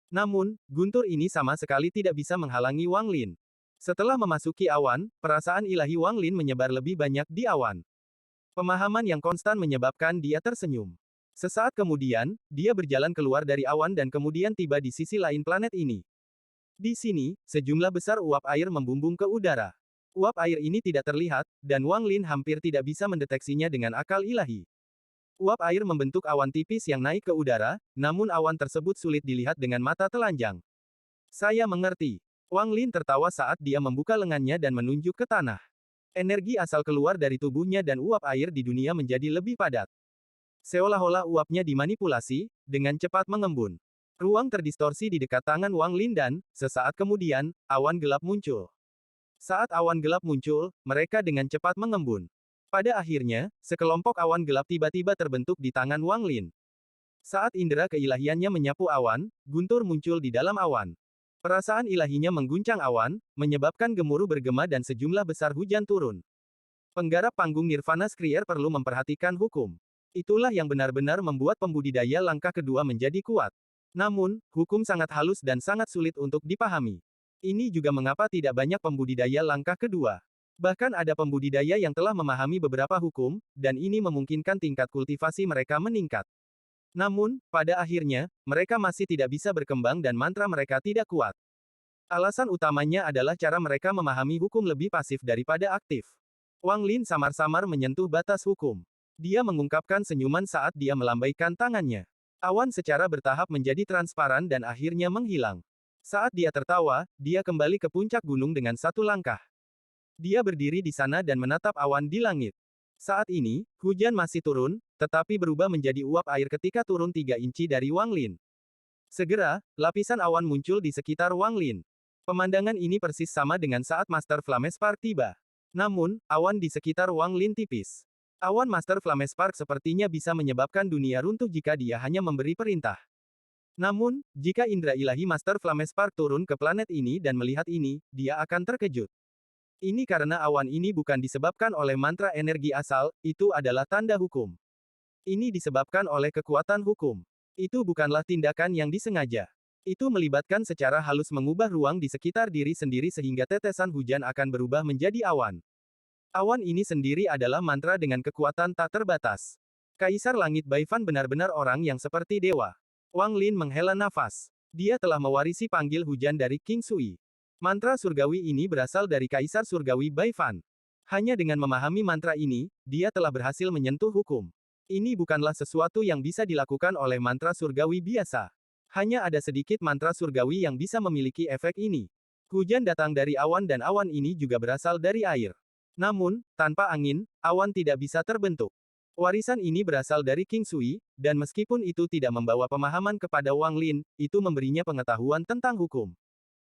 Namun, guntur ini sama sekali tidak bisa menghalangi Wang Lin. Setelah memasuki awan, perasaan ilahi Wang Lin menyebar lebih banyak di awan. Pemahaman yang konstan menyebabkan dia tersenyum. Sesaat kemudian, dia berjalan keluar dari awan dan kemudian tiba di sisi lain planet ini. Di sini, sejumlah besar uap air membumbung ke udara. Uap air ini tidak terlihat, dan Wang Lin hampir tidak bisa mendeteksinya dengan akal ilahi. Uap air membentuk awan tipis yang naik ke udara, namun awan tersebut sulit dilihat dengan mata telanjang. Saya mengerti. Wang Lin tertawa saat dia membuka lengannya dan menunjuk ke tanah. Energi asal keluar dari tubuhnya dan uap air di dunia menjadi lebih padat. Seolah-olah uapnya dimanipulasi, dengan cepat mengembun. Ruang terdistorsi di dekat tangan Wang Lin dan, sesaat kemudian, awan gelap muncul. Saat awan gelap muncul, mereka dengan cepat mengembun. Pada akhirnya, sekelompok awan gelap tiba-tiba terbentuk di tangan Wang Lin. Saat indera keilahiannya menyapu awan, guntur muncul di dalam awan. Perasaan ilahinya mengguncang awan, menyebabkan gemuruh bergema dan sejumlah besar hujan turun. Penggarap panggung Nirvana Skrier perlu memperhatikan hukum. Itulah yang benar-benar membuat pembudidaya langkah kedua menjadi kuat. Namun, hukum sangat halus dan sangat sulit untuk dipahami. Ini juga mengapa tidak banyak pembudidaya langkah kedua. Bahkan ada pembudidaya yang telah memahami beberapa hukum, dan ini memungkinkan tingkat kultivasi mereka meningkat. Namun, pada akhirnya, mereka masih tidak bisa berkembang dan mantra mereka tidak kuat. Alasan utamanya adalah cara mereka memahami hukum lebih pasif daripada aktif. Wang Lin samar-samar menyentuh batas hukum. Dia mengungkapkan senyuman saat dia melambaikan tangannya. Awan secara bertahap menjadi transparan dan akhirnya menghilang. Saat dia tertawa, dia kembali ke puncak gunung dengan satu langkah. Dia berdiri di sana dan menatap awan di langit. Saat ini, hujan masih turun, tetapi berubah menjadi uap air ketika turun 3 inci dari Wang Lin. Segera, lapisan awan muncul di sekitar Wang Lin. Pemandangan ini persis sama dengan saat Master Flamespark tiba. Namun, awan di sekitar Wang Lin tipis. Awan Master Flamespark sepertinya bisa menyebabkan dunia runtuh jika dia hanya memberi perintah. Namun, jika indera ilahi Master Flamespark turun ke planet ini dan melihat ini, dia akan terkejut. Ini karena awan ini bukan disebabkan oleh mantra energi asal, itu adalah tanda hukum. Ini disebabkan oleh kekuatan hukum. Itu bukanlah tindakan yang disengaja. Itu melibatkan secara halus mengubah ruang di sekitar diri sendiri sehingga tetesan hujan akan berubah menjadi awan. Awan ini sendiri adalah mantra dengan kekuatan tak terbatas. Kaisar Langit Baifan benar-benar orang yang seperti dewa. Wang Lin menghela nafas. Dia telah mewarisi panggil hujan dari King Sui. Mantra surgawi ini berasal dari Kaisar Surgawi Baifan. Hanya dengan memahami mantra ini, dia telah berhasil menyentuh hukum. Ini bukanlah sesuatu yang bisa dilakukan oleh mantra surgawi biasa. Hanya ada sedikit mantra surgawi yang bisa memiliki efek ini. Hujan datang dari awan dan awan ini juga berasal dari air. Namun, tanpa angin, awan tidak bisa terbentuk. Warisan ini berasal dari King Sui, dan meskipun itu tidak membawa pemahaman kepada Wang Lin, itu memberinya pengetahuan tentang hukum.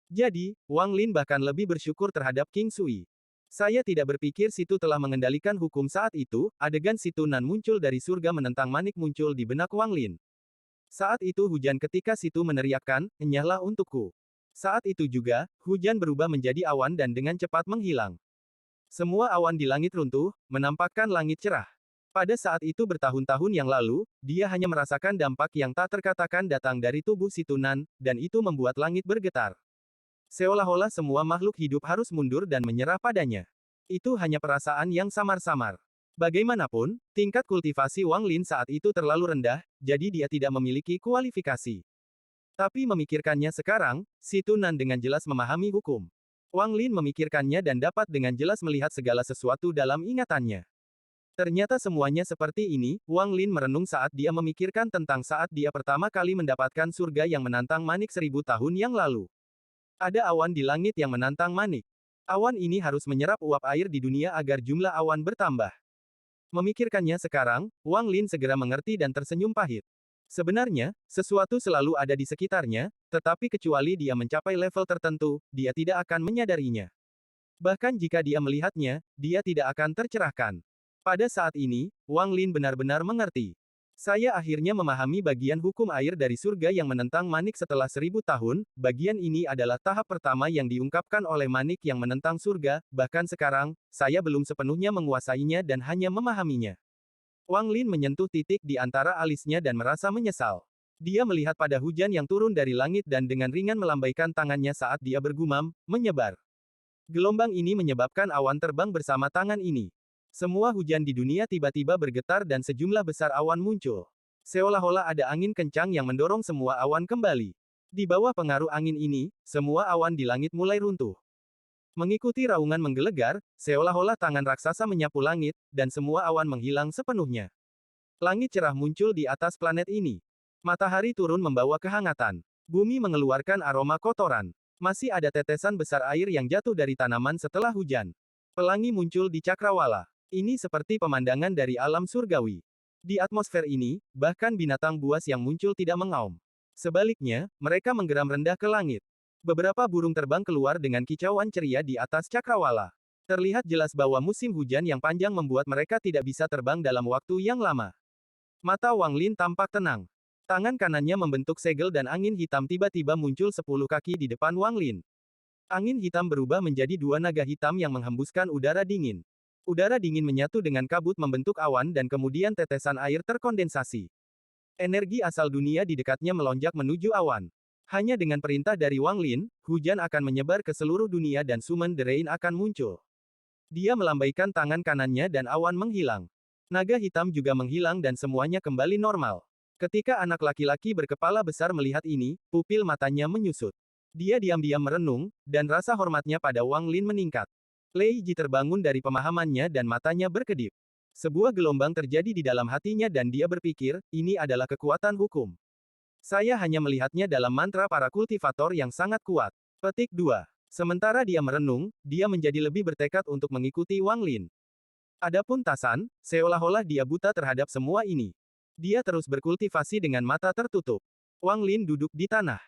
Jadi, Wang Lin bahkan lebih bersyukur terhadap King Sui. Saya tidak berpikir Situ telah mengendalikan hukum saat itu, adegan Situ Nan muncul dari surga menentang manik muncul di benak Wang Lin. Saat itu hujan ketika Situ meneriakkan, enyahlah untukku. Saat itu juga, hujan berubah menjadi awan dan dengan cepat menghilang. Semua awan di langit runtuh, menampakkan langit cerah. Pada saat itu bertahun-tahun yang lalu, dia hanya merasakan dampak yang tak terkatakan datang dari tubuh Situ Nan, dan itu membuat langit bergetar. Seolah-olah semua makhluk hidup harus mundur dan menyerah padanya. Itu hanya perasaan yang samar-samar. Bagaimanapun, tingkat kultivasi Wang Lin saat itu terlalu rendah, jadi dia tidak memiliki kualifikasi. Tapi memikirkannya sekarang, Situ Nan dengan jelas memahami hukum. Wang Lin memikirkannya dan dapat dengan jelas melihat segala sesuatu dalam ingatannya. Ternyata semuanya seperti ini, Wang Lin merenung saat dia memikirkan tentang saat dia pertama kali mendapatkan surga yang menantang manik 1000 tahun yang lalu. Ada awan di langit yang menantang manik. Awan ini harus menyerap uap air di dunia agar jumlah awan bertambah. Memikirkannya sekarang, Wang Lin segera mengerti dan tersenyum pahit. Sebenarnya, sesuatu selalu ada di sekitarnya, tetapi kecuali dia mencapai level tertentu, dia tidak akan menyadarinya. Bahkan jika dia melihatnya, dia tidak akan tercerahkan. Pada saat ini, Wang Lin benar-benar mengerti. Saya akhirnya memahami bagian hukum air dari surga yang menentang manik setelah 1000 tahun, bagian ini adalah tahap pertama yang diungkapkan oleh manik yang menentang surga, bahkan sekarang, saya belum sepenuhnya menguasainya dan hanya memahaminya. Wang Lin menyentuh titik di antara alisnya dan merasa menyesal. Dia melihat pada hujan yang turun dari langit dan dengan ringan melambaikan tangannya saat dia bergumam, menyebar. Gelombang ini menyebabkan awan terbang bersama tangan ini. Semua hujan di dunia tiba-tiba bergetar dan sejumlah besar awan muncul. Seolah-olah ada angin kencang yang mendorong semua awan kembali. Di bawah pengaruh angin ini, semua awan di langit mulai runtuh. Mengikuti raungan menggelegar, seolah-olah tangan raksasa menyapu langit, dan semua awan menghilang sepenuhnya. Langit cerah muncul di atas planet ini. Matahari turun membawa kehangatan. Bumi mengeluarkan aroma kotoran. Masih ada tetesan besar air yang jatuh dari tanaman setelah hujan. Pelangi muncul di cakrawala. Ini seperti pemandangan dari alam surgawi. Di atmosfer ini, bahkan binatang buas yang muncul tidak mengaum. Sebaliknya, mereka menggeram rendah ke langit. Beberapa burung terbang keluar dengan kicauan ceria di atas cakrawala. Terlihat jelas bahwa musim hujan yang panjang membuat mereka tidak bisa terbang dalam waktu yang lama. Mata Wang Lin tampak tenang. Tangan kanannya membentuk segel dan angin hitam tiba-tiba muncul 10 kaki di depan Wang Lin. Angin hitam berubah menjadi dua naga hitam yang menghembuskan udara dingin. Udara dingin menyatu dengan kabut membentuk awan dan kemudian tetesan air terkondensasi. Energi asal dunia di dekatnya melonjak menuju awan. Hanya dengan perintah dari Wang Lin, hujan akan menyebar ke seluruh dunia dan Summon the Rain akan muncul. Dia melambaikan tangan kanannya dan awan menghilang. Naga hitam juga menghilang dan semuanya kembali normal. Ketika anak laki-laki berkepala besar melihat ini, pupil matanya menyusut. Dia diam-diam merenung, dan rasa hormatnya pada Wang Lin meningkat. Lei Ji terbangun dari pemahamannya dan matanya berkedip. Sebuah gelombang terjadi di dalam hatinya dan dia berpikir, ini adalah kekuatan hukum. Saya hanya melihatnya dalam mantra para kultivator yang sangat kuat. Petik 2. Sementara dia merenung, dia menjadi lebih bertekad untuk mengikuti Wang Lin. Adapun Tasan, seolah-olah dia buta terhadap semua ini. Dia terus berkultivasi dengan mata tertutup. Wang Lin duduk di tanah.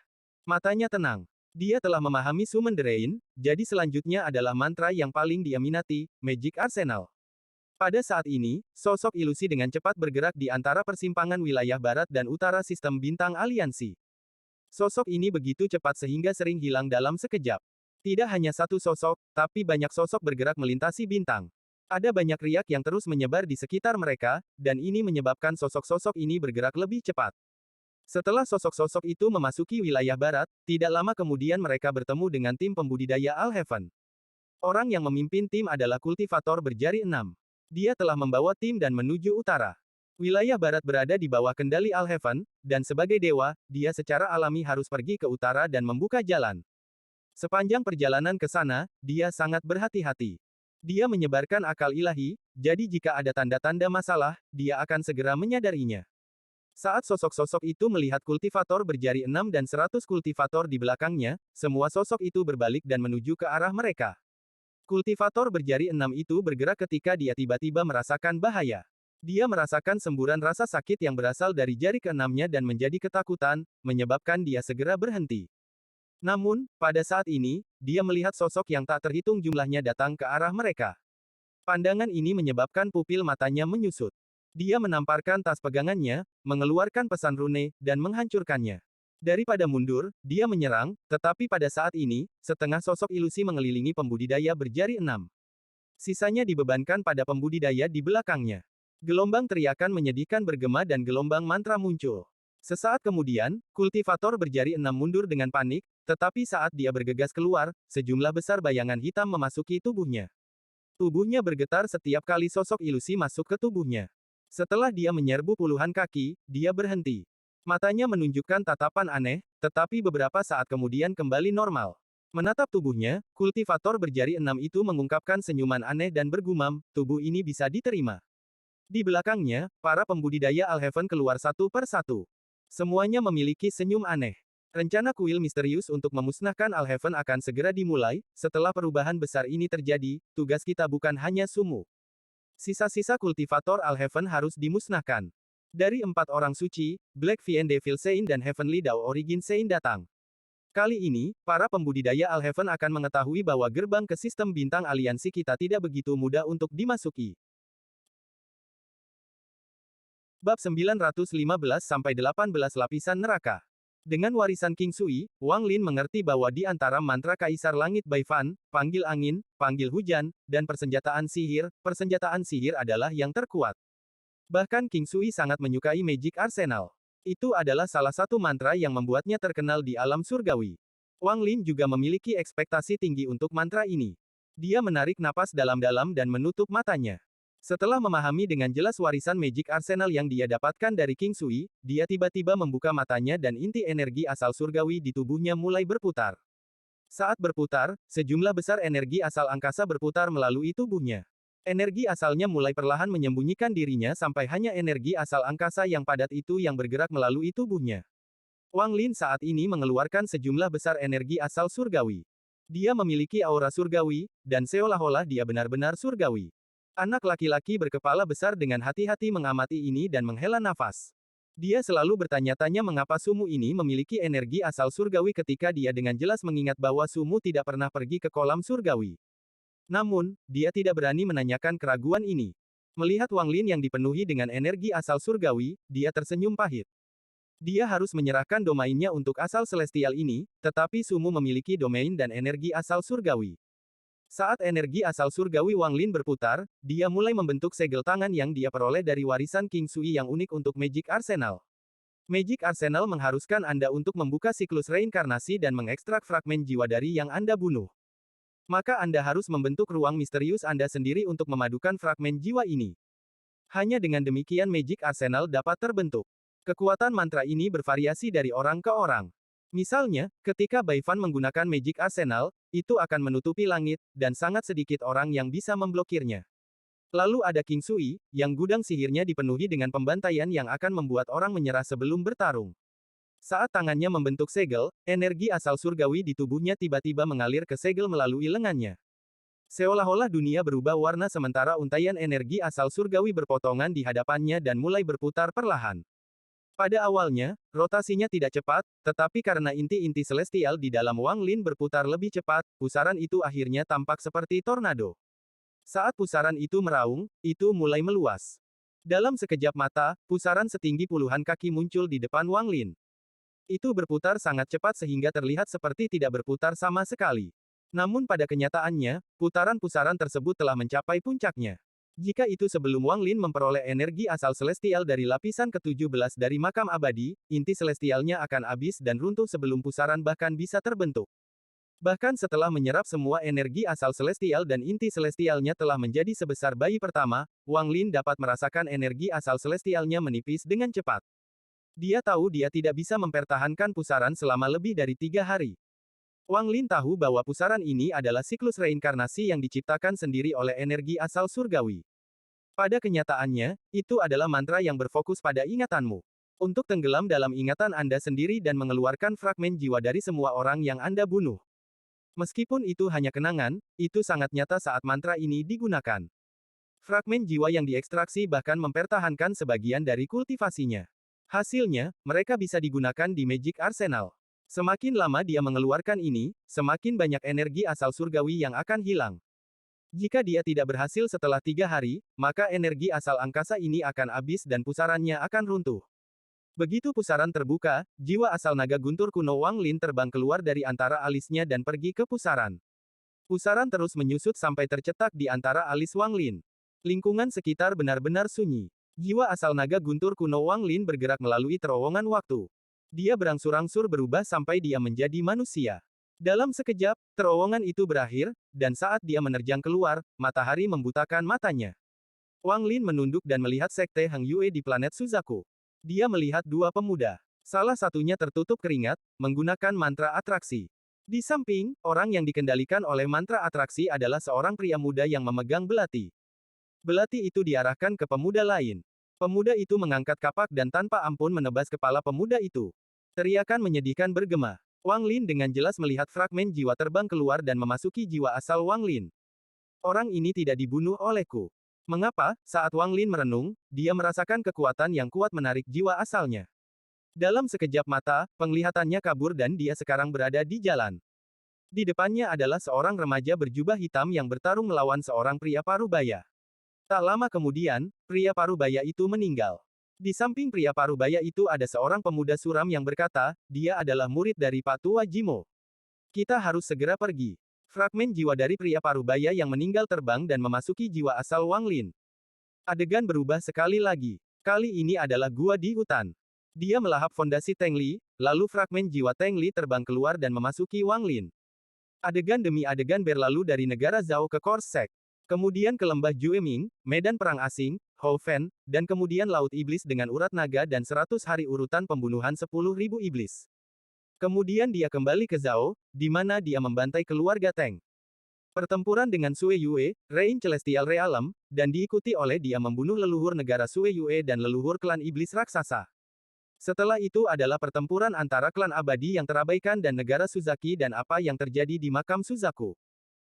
Matanya tenang. Dia telah memahami Summon the Rain, jadi selanjutnya adalah mantra yang paling dia minati, Magic Arsenal. Pada saat ini, sosok ilusi dengan cepat bergerak di antara persimpangan wilayah barat dan utara sistem bintang aliansi. Sosok ini begitu cepat sehingga sering hilang dalam sekejap. Tidak hanya satu sosok, tapi banyak sosok bergerak melintasi bintang. Ada banyak riak yang terus menyebar di sekitar mereka, dan ini menyebabkan sosok-sosok ini bergerak lebih cepat. Setelah sosok-sosok itu memasuki wilayah barat, tidak lama kemudian mereka bertemu dengan tim pembudidaya Alheaven. Orang yang memimpin tim adalah kultivator berjari 6. Dia telah membawa tim dan menuju utara. Wilayah barat berada di bawah kendali Alheaven, dan sebagai dewa, dia secara alami harus pergi ke utara dan membuka jalan. Sepanjang perjalanan ke sana, dia sangat berhati-hati. Dia menyebarkan akal ilahi, jadi jika ada tanda-tanda masalah, dia akan segera menyadarinya. Saat sosok-sosok itu melihat kultivator berjari 6 dan 100 kultivator di belakangnya, semua sosok itu berbalik dan menuju ke arah mereka. Kultivator berjari 6 itu bergerak ketika dia tiba-tiba merasakan bahaya. Dia merasakan semburan rasa sakit yang berasal dari jari keenamnya dan menjadi ketakutan, menyebabkan dia segera berhenti. Namun, pada saat ini, dia melihat sosok yang tak terhitung jumlahnya datang ke arah mereka. Pandangan ini menyebabkan pupil matanya menyusut. Dia menamparkan tas pegangannya, mengeluarkan pesan rune, dan menghancurkannya. Daripada mundur, dia menyerang, tetapi pada saat ini, setengah sosok ilusi mengelilingi pembudidaya berjari 6. Sisanya dibebankan pada pembudidaya di belakangnya. Gelombang teriakan menyedihkan bergema dan gelombang mantra muncul. Sesaat kemudian, kultivator berjari 6 mundur dengan panik, tetapi saat dia bergegas keluar, sejumlah besar bayangan hitam memasuki tubuhnya. Tubuhnya bergetar setiap kali sosok ilusi masuk ke tubuhnya. Setelah dia menyerbu puluhan kaki, dia berhenti. Matanya menunjukkan tatapan aneh, tetapi beberapa saat kemudian kembali normal. Menatap tubuhnya, kultivator berjari 6 itu mengungkapkan senyuman aneh dan bergumam, tubuh ini bisa diterima. Di belakangnya, para pembudidaya Alheaven keluar satu per satu. Semuanya memiliki senyum aneh. Rencana kuil misterius untuk memusnahkan Alheaven akan segera dimulai. Setelah perubahan besar ini terjadi, tugas kita bukan hanya sumu. Sisa-sisa kultivator Alheaven harus dimusnahkan. Dari 4 orang suci, Black Fiend Devil Sein dan Heavenly Dao Origin Sein datang. Kali ini, para pembudidaya Alheaven akan mengetahui bahwa gerbang ke sistem bintang aliansi kita tidak begitu mudah untuk dimasuki. Bab 915-18 Lapisan Neraka. Dengan warisan King Sui, Wang Lin mengerti bahwa di antara mantra Kaisar Langit Baifan, panggil angin, panggil hujan, dan persenjataan sihir adalah yang terkuat. Bahkan King Sui sangat menyukai Magic Arsenal. Itu adalah salah satu mantra yang membuatnya terkenal di alam surgawi. Wang Lin juga memiliki ekspektasi tinggi untuk mantra ini. Dia menarik napas dalam-dalam dan menutup matanya. Setelah memahami dengan jelas warisan Magic Arsenal yang dia dapatkan dari King Sui, dia tiba-tiba membuka matanya dan inti energi asal surgawi di tubuhnya mulai berputar. Saat berputar, sejumlah besar energi asal angkasa berputar melalui tubuhnya. Energi asalnya mulai perlahan menyembunyikan dirinya sampai hanya energi asal angkasa yang padat itu yang bergerak melalui tubuhnya. Wang Lin saat ini mengeluarkan sejumlah besar energi asal surgawi. Dia memiliki aura surgawi, dan seolah-olah dia benar-benar surgawi. Anak laki-laki berkepala besar dengan hati-hati mengamati ini dan menghela nafas. Dia selalu bertanya-tanya mengapa sumu ini memiliki energi asal surgawi ketika dia dengan jelas mengingat bahwa sumu tidak pernah pergi ke kolam surgawi. Namun, dia tidak berani menanyakan keraguan ini. Melihat Wang Lin yang dipenuhi dengan energi asal surgawi, dia tersenyum pahit. Dia harus menyerahkan domainnya untuk asal celestial ini, tetapi Sumu memiliki domain dan energi asal surgawi. Saat energi asal surgawi Wang Lin berputar, dia mulai membentuk segel tangan yang dia peroleh dari warisan King Sui yang unik untuk Magic Arsenal. Magic Arsenal mengharuskan Anda untuk membuka siklus reinkarnasi dan mengekstrak fragmen jiwa dari yang Anda bunuh. Maka Anda harus membentuk ruang misterius Anda sendiri untuk memadukan fragmen jiwa ini. Hanya dengan demikian Magic Arsenal dapat terbentuk. Kekuatan mantra ini bervariasi dari orang ke orang. Misalnya, ketika Baifan menggunakan Magic Arsenal, itu akan menutupi langit, dan sangat sedikit orang yang bisa memblokirnya. Lalu ada King Sui, yang gudang sihirnya dipenuhi dengan pembantaian yang akan membuat orang menyerah sebelum bertarung. Saat tangannya membentuk segel, energi asal surgawi di tubuhnya tiba-tiba mengalir ke segel melalui lengannya. Seolah-olah dunia berubah warna sementara untaian energi asal surgawi berpotongan di hadapannya dan mulai berputar perlahan. Pada awalnya, rotasinya tidak cepat, tetapi karena inti-inti celestial di dalam Wang Lin berputar lebih cepat, pusaran itu akhirnya tampak seperti tornado. Saat pusaran itu meraung, itu mulai meluas. Dalam sekejap mata, pusaran setinggi puluhan kaki muncul di depan Wang Lin. Itu berputar sangat cepat sehingga terlihat seperti tidak berputar sama sekali. Namun pada kenyataannya, putaran-pusaran tersebut telah mencapai puncaknya. Jika itu sebelum Wang Lin memperoleh energi asal celestial dari lapisan ke-17 dari makam abadi, inti celestialnya akan habis dan runtuh sebelum pusaran bahkan bisa terbentuk. Bahkan setelah menyerap semua energi asal celestial dan inti celestialnya telah menjadi sebesar bayi pertama, Wang Lin dapat merasakan energi asal celestialnya menipis dengan cepat. Dia tahu dia tidak bisa mempertahankan pusaran selama lebih dari 3 hari. Wang Lin tahu bahwa pusaran ini adalah siklus reinkarnasi yang diciptakan sendiri oleh energi asal surgawi. Pada kenyataannya, itu adalah mantra yang berfokus pada ingatanmu. Untuk tenggelam dalam ingatan Anda sendiri dan mengeluarkan fragmen jiwa dari semua orang yang Anda bunuh. Meskipun itu hanya kenangan, itu sangat nyata saat mantra ini digunakan. Fragmen jiwa yang diekstraksi bahkan mempertahankan sebagian dari kultivasinya. Hasilnya, mereka bisa digunakan di Magic Arsenal. Semakin lama dia mengeluarkan ini, semakin banyak energi asal surgawi yang akan hilang. Jika dia tidak berhasil setelah 3 hari, maka energi asal angkasa ini akan habis dan pusarannya akan runtuh. Begitu pusaran terbuka, jiwa asal naga guntur kuno Wang Lin terbang keluar dari antara alisnya dan pergi ke pusaran. Pusaran terus menyusut sampai tercetak di antara alis Wang Lin. Lingkungan sekitar benar-benar sunyi. Jiwa asal naga guntur kuno Wang Lin bergerak melalui terowongan waktu. Dia berangsur-angsur berubah sampai dia menjadi manusia. Dalam sekejap, terowongan itu berakhir, dan saat dia menerjang keluar, matahari membutakan matanya. Wang Lin menunduk dan melihat sekte Heng Yue di planet Suzaku. Dia melihat 2 pemuda. Salah satunya tertutup keringat, menggunakan mantra atraksi. Di samping, orang yang dikendalikan oleh mantra atraksi adalah seorang pria muda yang memegang belati. Belati itu diarahkan ke pemuda lain. Pemuda itu mengangkat kapak dan tanpa ampun menebas kepala pemuda itu. Teriakan menyedihkan bergema. Wang Lin dengan jelas melihat fragmen jiwa terbang keluar dan memasuki jiwa asal Wang Lin. Orang ini tidak dibunuh olehku. Mengapa, saat Wang Lin merenung, dia merasakan kekuatan yang kuat menarik jiwa asalnya. Dalam sekejap mata, penglihatannya kabur dan dia sekarang berada di jalan. Di depannya adalah seorang remaja berjubah hitam yang bertarung melawan seorang pria parubaya. Tak lama kemudian, pria parubaya itu meninggal. Di samping pria parubaya itu ada seorang pemuda suram yang berkata, dia adalah murid dari Pak Tua Jimo. Kita harus segera pergi. Fragmen jiwa dari pria parubaya yang meninggal terbang dan memasuki jiwa asal Wang Lin. Adegan berubah sekali lagi. Kali ini adalah gua di hutan. Dia melahap fondasi Tengli, lalu fragmen jiwa Tengli terbang keluar dan memasuki Wang Lin. Adegan demi adegan berlalu dari negara Zhao ke Korsek. Kemudian ke lembah Jueming, medan perang asing, Houfen, dan kemudian Laut Iblis dengan urat naga dan 100 hari urutan pembunuhan 10.000 iblis. Kemudian dia kembali ke Zhao, di mana dia membantai keluarga Teng. Pertempuran dengan Sue Yue, Rein Celestial Realm, dan diikuti oleh dia membunuh leluhur negara Sue Yue dan leluhur klan iblis raksasa. Setelah itu adalah pertempuran antara klan abadi yang terabaikan dan negara Suzaki dan apa yang terjadi di makam Suzaku.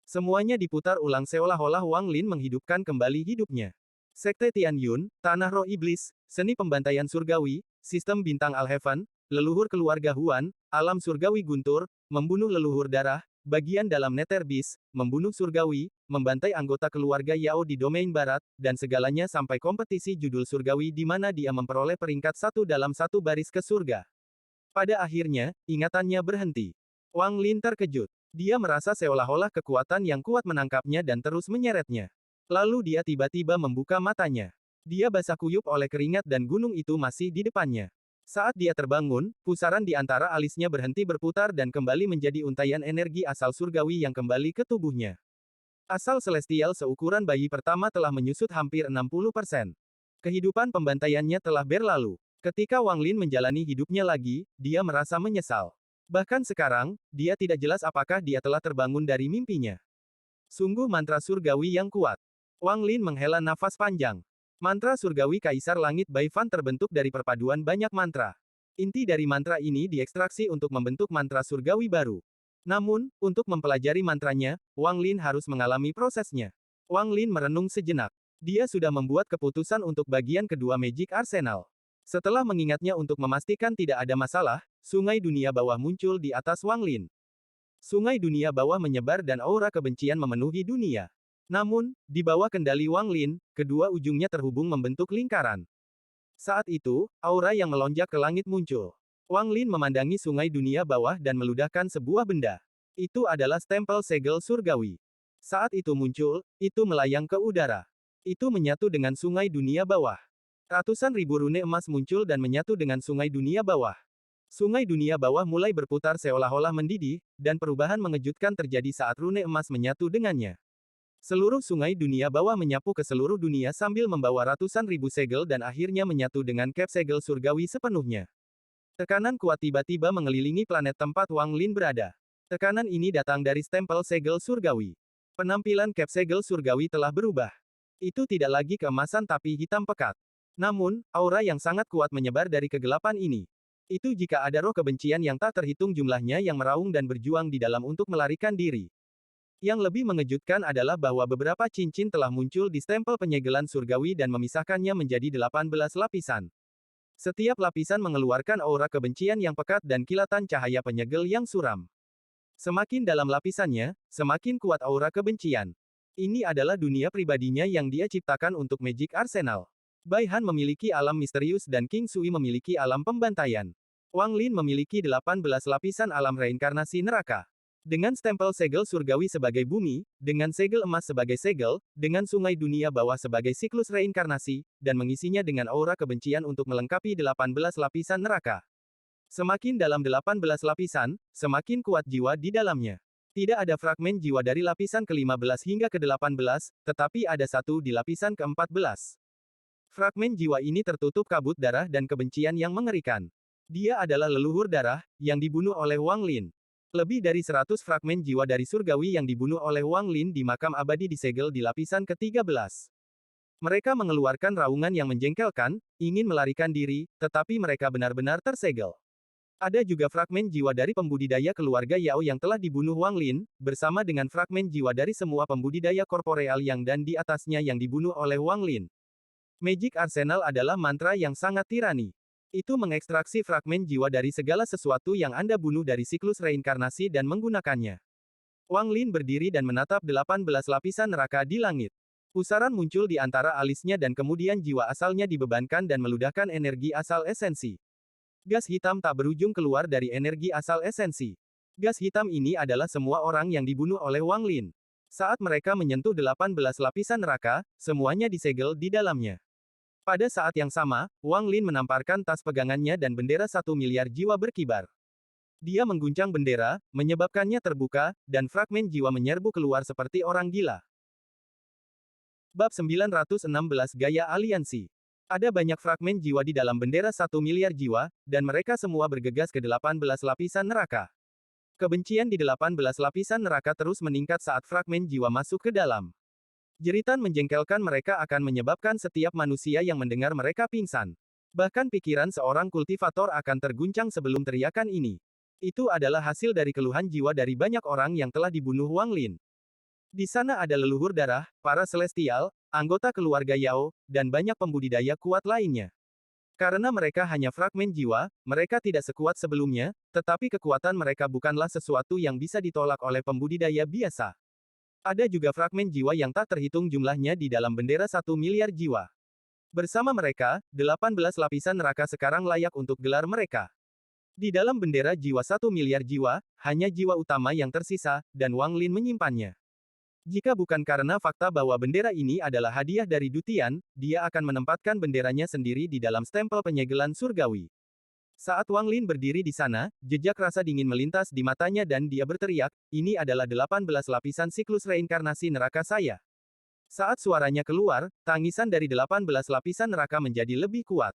Semuanya diputar ulang seolah-olah Wang Lin menghidupkan kembali hidupnya. Sekte Tian Yun, Tanah Roh Iblis, Seni Pembantaian Surgawi, Sistem Bintang Al-Heaven, Leluhur Keluarga Huan, Alam Surgawi Guntur, Membunuh Leluhur Darah, bagian dalam Nether Beast, membunuh surgawi, membantai anggota keluarga Yao di domain barat, dan segalanya sampai kompetisi judul surgawi di mana dia memperoleh peringkat satu dalam satu baris ke surga. Pada akhirnya, ingatannya berhenti. Wang Lin terkejut. Dia merasa seolah-olah kekuatan yang kuat menangkapnya dan terus menyeretnya. Lalu dia tiba-tiba membuka matanya. Dia basah kuyup oleh keringat dan gunung itu masih di depannya. Saat dia terbangun, pusaran di antara alisnya berhenti berputar dan kembali menjadi untaian energi asal surgawi yang kembali ke tubuhnya. Asal celestial seukuran bayi pertama telah menyusut hampir 60%. Kehidupan pembantaiannya telah berlalu. Ketika Wang Lin menjalani hidupnya lagi, dia merasa menyesal. Bahkan sekarang, dia tidak jelas apakah dia telah terbangun dari mimpinya. Sungguh mantra surgawi yang kuat. Wang Lin menghela nafas panjang. Mantra surgawi Kaisar Langit Baifan terbentuk dari perpaduan banyak mantra. Inti dari mantra ini diekstraksi untuk membentuk mantra surgawi baru. Namun, untuk mempelajari mantranya, Wang Lin harus mengalami prosesnya. Wang Lin merenung sejenak. Dia sudah membuat keputusan untuk bagian kedua Magic Arsenal. Setelah mengingatnya untuk memastikan tidak ada masalah, sungai dunia bawah muncul di atas Wang Lin. Sungai dunia bawah menyebar dan aura kebencian memenuhi dunia. Namun, di bawah kendali Wang Lin, kedua ujungnya terhubung membentuk lingkaran. Saat itu, aura yang melonjak ke langit muncul. Wang Lin memandangi sungai dunia bawah dan meludahkan sebuah benda. Itu adalah stempel segel surgawi. Saat itu muncul, itu melayang ke udara. Itu menyatu dengan sungai dunia bawah. Ratusan ribu rune emas muncul dan menyatu dengan sungai dunia bawah. Sungai dunia bawah mulai berputar seolah-olah mendidih, dan perubahan mengejutkan terjadi saat rune emas menyatu dengannya. Seluruh sungai dunia bawah menyapu ke seluruh dunia sambil membawa ratusan ribu segel dan akhirnya menyatu dengan cap segel surgawi sepenuhnya. Tekanan kuat tiba-tiba mengelilingi planet tempat Wang Lin berada. Tekanan ini datang dari stempel segel surgawi. Penampilan cap segel surgawi telah berubah. Itu tidak lagi keemasan tapi hitam pekat. Namun, aura yang sangat kuat menyebar dari kegelapan ini. Itu jika ada roh kebencian yang tak terhitung jumlahnya yang meraung dan berjuang di dalam untuk melarikan diri. Yang lebih mengejutkan adalah bahwa beberapa cincin telah muncul di stempel penyegelan surgawi dan memisahkannya menjadi 18 lapisan. Setiap lapisan mengeluarkan aura kebencian yang pekat dan kilatan cahaya penyegel yang suram. Semakin dalam lapisannya, semakin kuat aura kebencian. Ini adalah dunia pribadinya yang dia ciptakan untuk Magic Arsenal. Bai Han memiliki alam misterius dan King Sui memiliki alam pembantaian. Wang Lin memiliki 18 lapisan alam reinkarnasi neraka. Dengan stempel segel surgawi sebagai bumi, dengan segel emas sebagai segel, dengan sungai dunia bawah sebagai siklus reinkarnasi, dan mengisinya dengan aura kebencian untuk melengkapi 18 lapisan neraka. Semakin dalam 18 lapisan, semakin kuat jiwa di dalamnya. Tidak ada fragmen jiwa dari lapisan ke-15 hingga ke-18, tetapi ada satu di lapisan ke-14. Fragmen jiwa ini tertutup kabut darah dan kebencian yang mengerikan. Dia adalah leluhur darah, yang dibunuh oleh Wang Lin. Lebih dari 100 fragmen jiwa dari surgawi yang dibunuh oleh Wang Lin di makam abadi disegel di lapisan ke-13. Mereka mengeluarkan raungan yang menjengkelkan, ingin melarikan diri, tetapi mereka benar-benar tersegel. Ada juga fragmen jiwa dari pembudidaya keluarga Yao yang telah dibunuh Wang Lin, bersama dengan fragmen jiwa dari semua pembudidaya korporeal yang dan di atasnya yang dibunuh oleh Wang Lin. Magic Arsenal adalah mantra yang sangat tirani. Itu mengekstraksi fragmen jiwa dari segala sesuatu yang Anda bunuh dari siklus reinkarnasi dan menggunakannya. Wang Lin berdiri dan menatap 18 lapisan neraka di langit. Pusaran muncul di antara alisnya dan kemudian jiwa asalnya dibebankan dan meludahkan energi asal esensi. Gas hitam tak berujung keluar dari energi asal esensi. Gas hitam ini adalah semua orang yang dibunuh oleh Wang Lin. Saat mereka menyentuh 18 lapisan neraka, semuanya disegel di dalamnya. Pada saat yang sama, Wang Lin menamparkan tas pegangannya dan bendera 1 miliar jiwa berkibar. Dia mengguncang bendera, menyebabkannya terbuka, dan fragmen jiwa menyerbu keluar seperti orang gila. Bab 916 Gaya Aliansi. Ada banyak fragmen jiwa di dalam bendera 1 miliar jiwa, dan mereka semua bergegas ke 18 lapisan neraka. Kebencian di 18 lapisan neraka terus meningkat saat fragmen jiwa masuk ke dalam. Jeritan menjengkelkan mereka akan menyebabkan setiap manusia yang mendengar mereka pingsan. Bahkan pikiran seorang kultivator akan terguncang sebelum teriakan ini. Itu adalah hasil dari keluhan jiwa dari banyak orang yang telah dibunuh Wang Lin. Di sana ada leluhur darah, para celestial, anggota keluarga Yao, dan banyak pembudidaya kuat lainnya. Karena mereka hanya fragmen jiwa, mereka tidak sekuat sebelumnya, tetapi kekuatan mereka bukanlah sesuatu yang bisa ditolak oleh pembudidaya biasa. Ada juga fragmen jiwa yang tak terhitung jumlahnya di dalam bendera 1 miliar jiwa. Bersama mereka, 18 lapisan neraka sekarang layak untuk gelar mereka. Di dalam bendera jiwa 1 miliar jiwa, hanya jiwa utama yang tersisa, dan Wang Lin menyimpannya. Jika bukan karena fakta bahwa bendera ini adalah hadiah dari Dutian, dia akan menempatkan benderanya sendiri di dalam stempel penyegelan surgawi. Saat Wang Lin berdiri di sana, jejak rasa dingin melintas di matanya dan dia berteriak, ini adalah 18 lapisan siklus reinkarnasi neraka saya. Saat suaranya keluar, tangisan dari 18 lapisan neraka menjadi lebih kuat.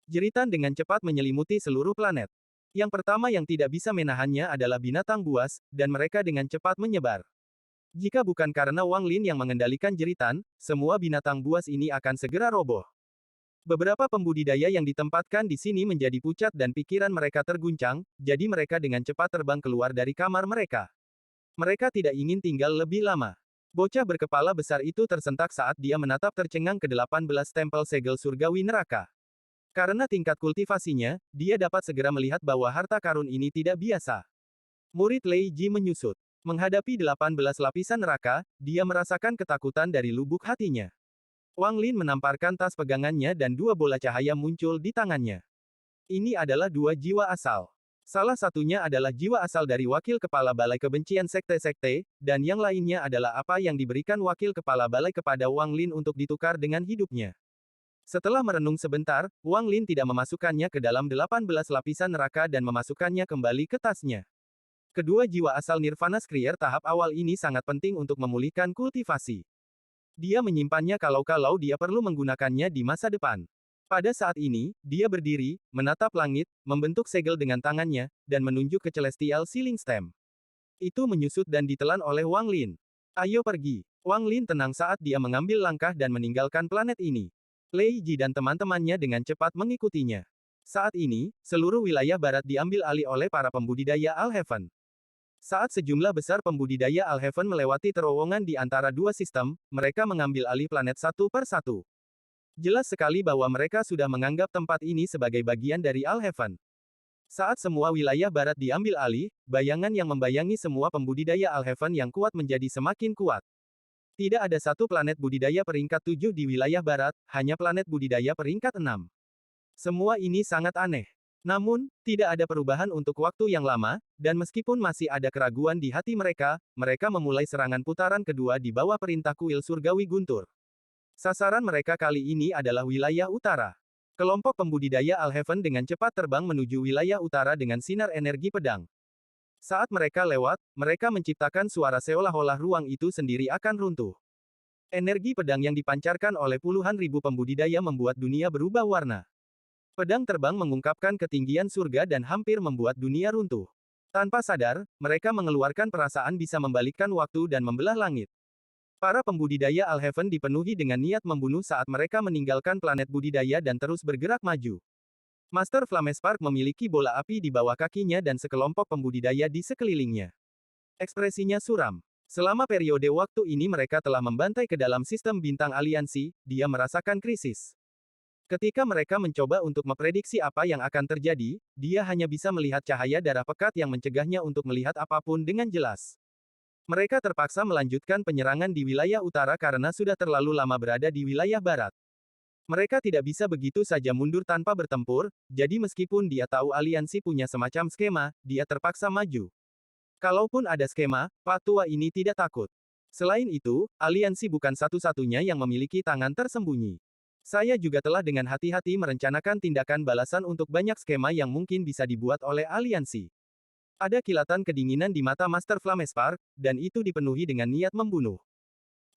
Jeritan dengan cepat menyelimuti seluruh planet. Yang pertama yang tidak bisa menahannya adalah binatang buas, dan mereka dengan cepat menyebar. Jika bukan karena Wang Lin yang mengendalikan jeritan, semua binatang buas ini akan segera roboh. Beberapa pembudidaya yang ditempatkan di sini menjadi pucat dan pikiran mereka terguncang, jadi mereka dengan cepat terbang keluar dari kamar mereka. Mereka tidak ingin tinggal lebih lama. Bocah berkepala besar itu tersentak saat dia menatap tercengang ke 18 stempel segel surgawi neraka. Karena tingkat kultivasinya, dia dapat segera melihat bahwa harta karun ini tidak biasa. Murid Lei Ji menyusut. Menghadapi 18 lapisan neraka, dia merasakan ketakutan dari lubuk hatinya. Wang Lin menamparkan tas pegangannya dan dua bola cahaya muncul di tangannya. Ini adalah dua jiwa asal. Salah satunya adalah jiwa asal dari wakil kepala balai kebencian sekte-sekte, dan yang lainnya adalah apa yang diberikan wakil kepala balai kepada Wang Lin untuk ditukar dengan hidupnya. Setelah merenung sebentar, Wang Lin tidak memasukkannya ke dalam 18 lapisan neraka dan memasukkannya kembali ke tasnya. Kedua jiwa asal Nirvana Skrier tahap awal ini sangat penting untuk memulihkan kultivasi. Dia menyimpannya kalau-kalau dia perlu menggunakannya di masa depan. Pada saat ini, dia berdiri, menatap langit, membentuk segel dengan tangannya, dan menunjuk ke Celestial Ceiling Stem. Itu menyusut dan ditelan oleh Wang Lin. Ayo pergi. Wang Lin tenang saat dia mengambil langkah dan meninggalkan planet ini. Lei Ji dan teman-temannya dengan cepat mengikutinya. Saat ini, seluruh wilayah barat diambil alih oleh para pembudidaya Alheaven. Saat sejumlah besar pembudidaya Alheaven melewati terowongan di antara dua sistem, mereka mengambil alih planet satu per satu. Jelas sekali bahwa mereka sudah menganggap tempat ini sebagai bagian dari Alheaven. Saat semua wilayah barat diambil alih, bayangan yang membayangi semua pembudidaya Alheaven yang kuat menjadi semakin kuat. Tidak ada satu planet budidaya peringkat 7 di wilayah barat, hanya planet budidaya peringkat 6. Semua ini sangat aneh. Namun, tidak ada perubahan untuk waktu yang lama, dan meskipun masih ada keraguan di hati mereka, mereka memulai serangan putaran kedua di bawah perintah kuil surgawi guntur. Sasaran mereka kali ini adalah wilayah utara. Kelompok pembudidaya Alheaven dengan cepat terbang menuju wilayah utara dengan sinar energi pedang. Saat mereka lewat, mereka menciptakan suara seolah-olah ruang itu sendiri akan runtuh. Energi pedang yang dipancarkan oleh puluhan ribu pembudidaya membuat dunia berubah warna. Pedang terbang mengungkapkan ketinggian surga dan hampir membuat dunia runtuh. Tanpa sadar, mereka mengeluarkan perasaan bisa membalikkan waktu dan membelah langit. Para pembudidaya Alheaven dipenuhi dengan niat membunuh saat mereka meninggalkan planet budidaya dan terus bergerak maju. Master Flamespark memiliki bola api di bawah kakinya dan sekelompok pembudidaya di sekelilingnya. Ekspresinya suram. Selama periode waktu ini mereka telah membantai ke dalam sistem bintang aliansi, dia merasakan krisis. Ketika mereka mencoba untuk memprediksi apa yang akan terjadi, dia hanya bisa melihat cahaya darah pekat yang mencegahnya untuk melihat apapun dengan jelas. Mereka terpaksa melanjutkan penyerangan di wilayah utara karena sudah terlalu lama berada di wilayah barat. Mereka tidak bisa begitu saja mundur tanpa bertempur, jadi meskipun dia tahu aliansi punya semacam skema, dia terpaksa maju. Kalaupun ada skema, Pak Tua ini tidak takut. Selain itu, aliansi bukan satu-satunya yang memiliki tangan tersembunyi. Saya juga telah dengan hati-hati merencanakan tindakan balasan untuk banyak skema yang mungkin bisa dibuat oleh aliansi. Ada kilatan kedinginan di mata Master Flamespark, dan itu dipenuhi dengan niat membunuh.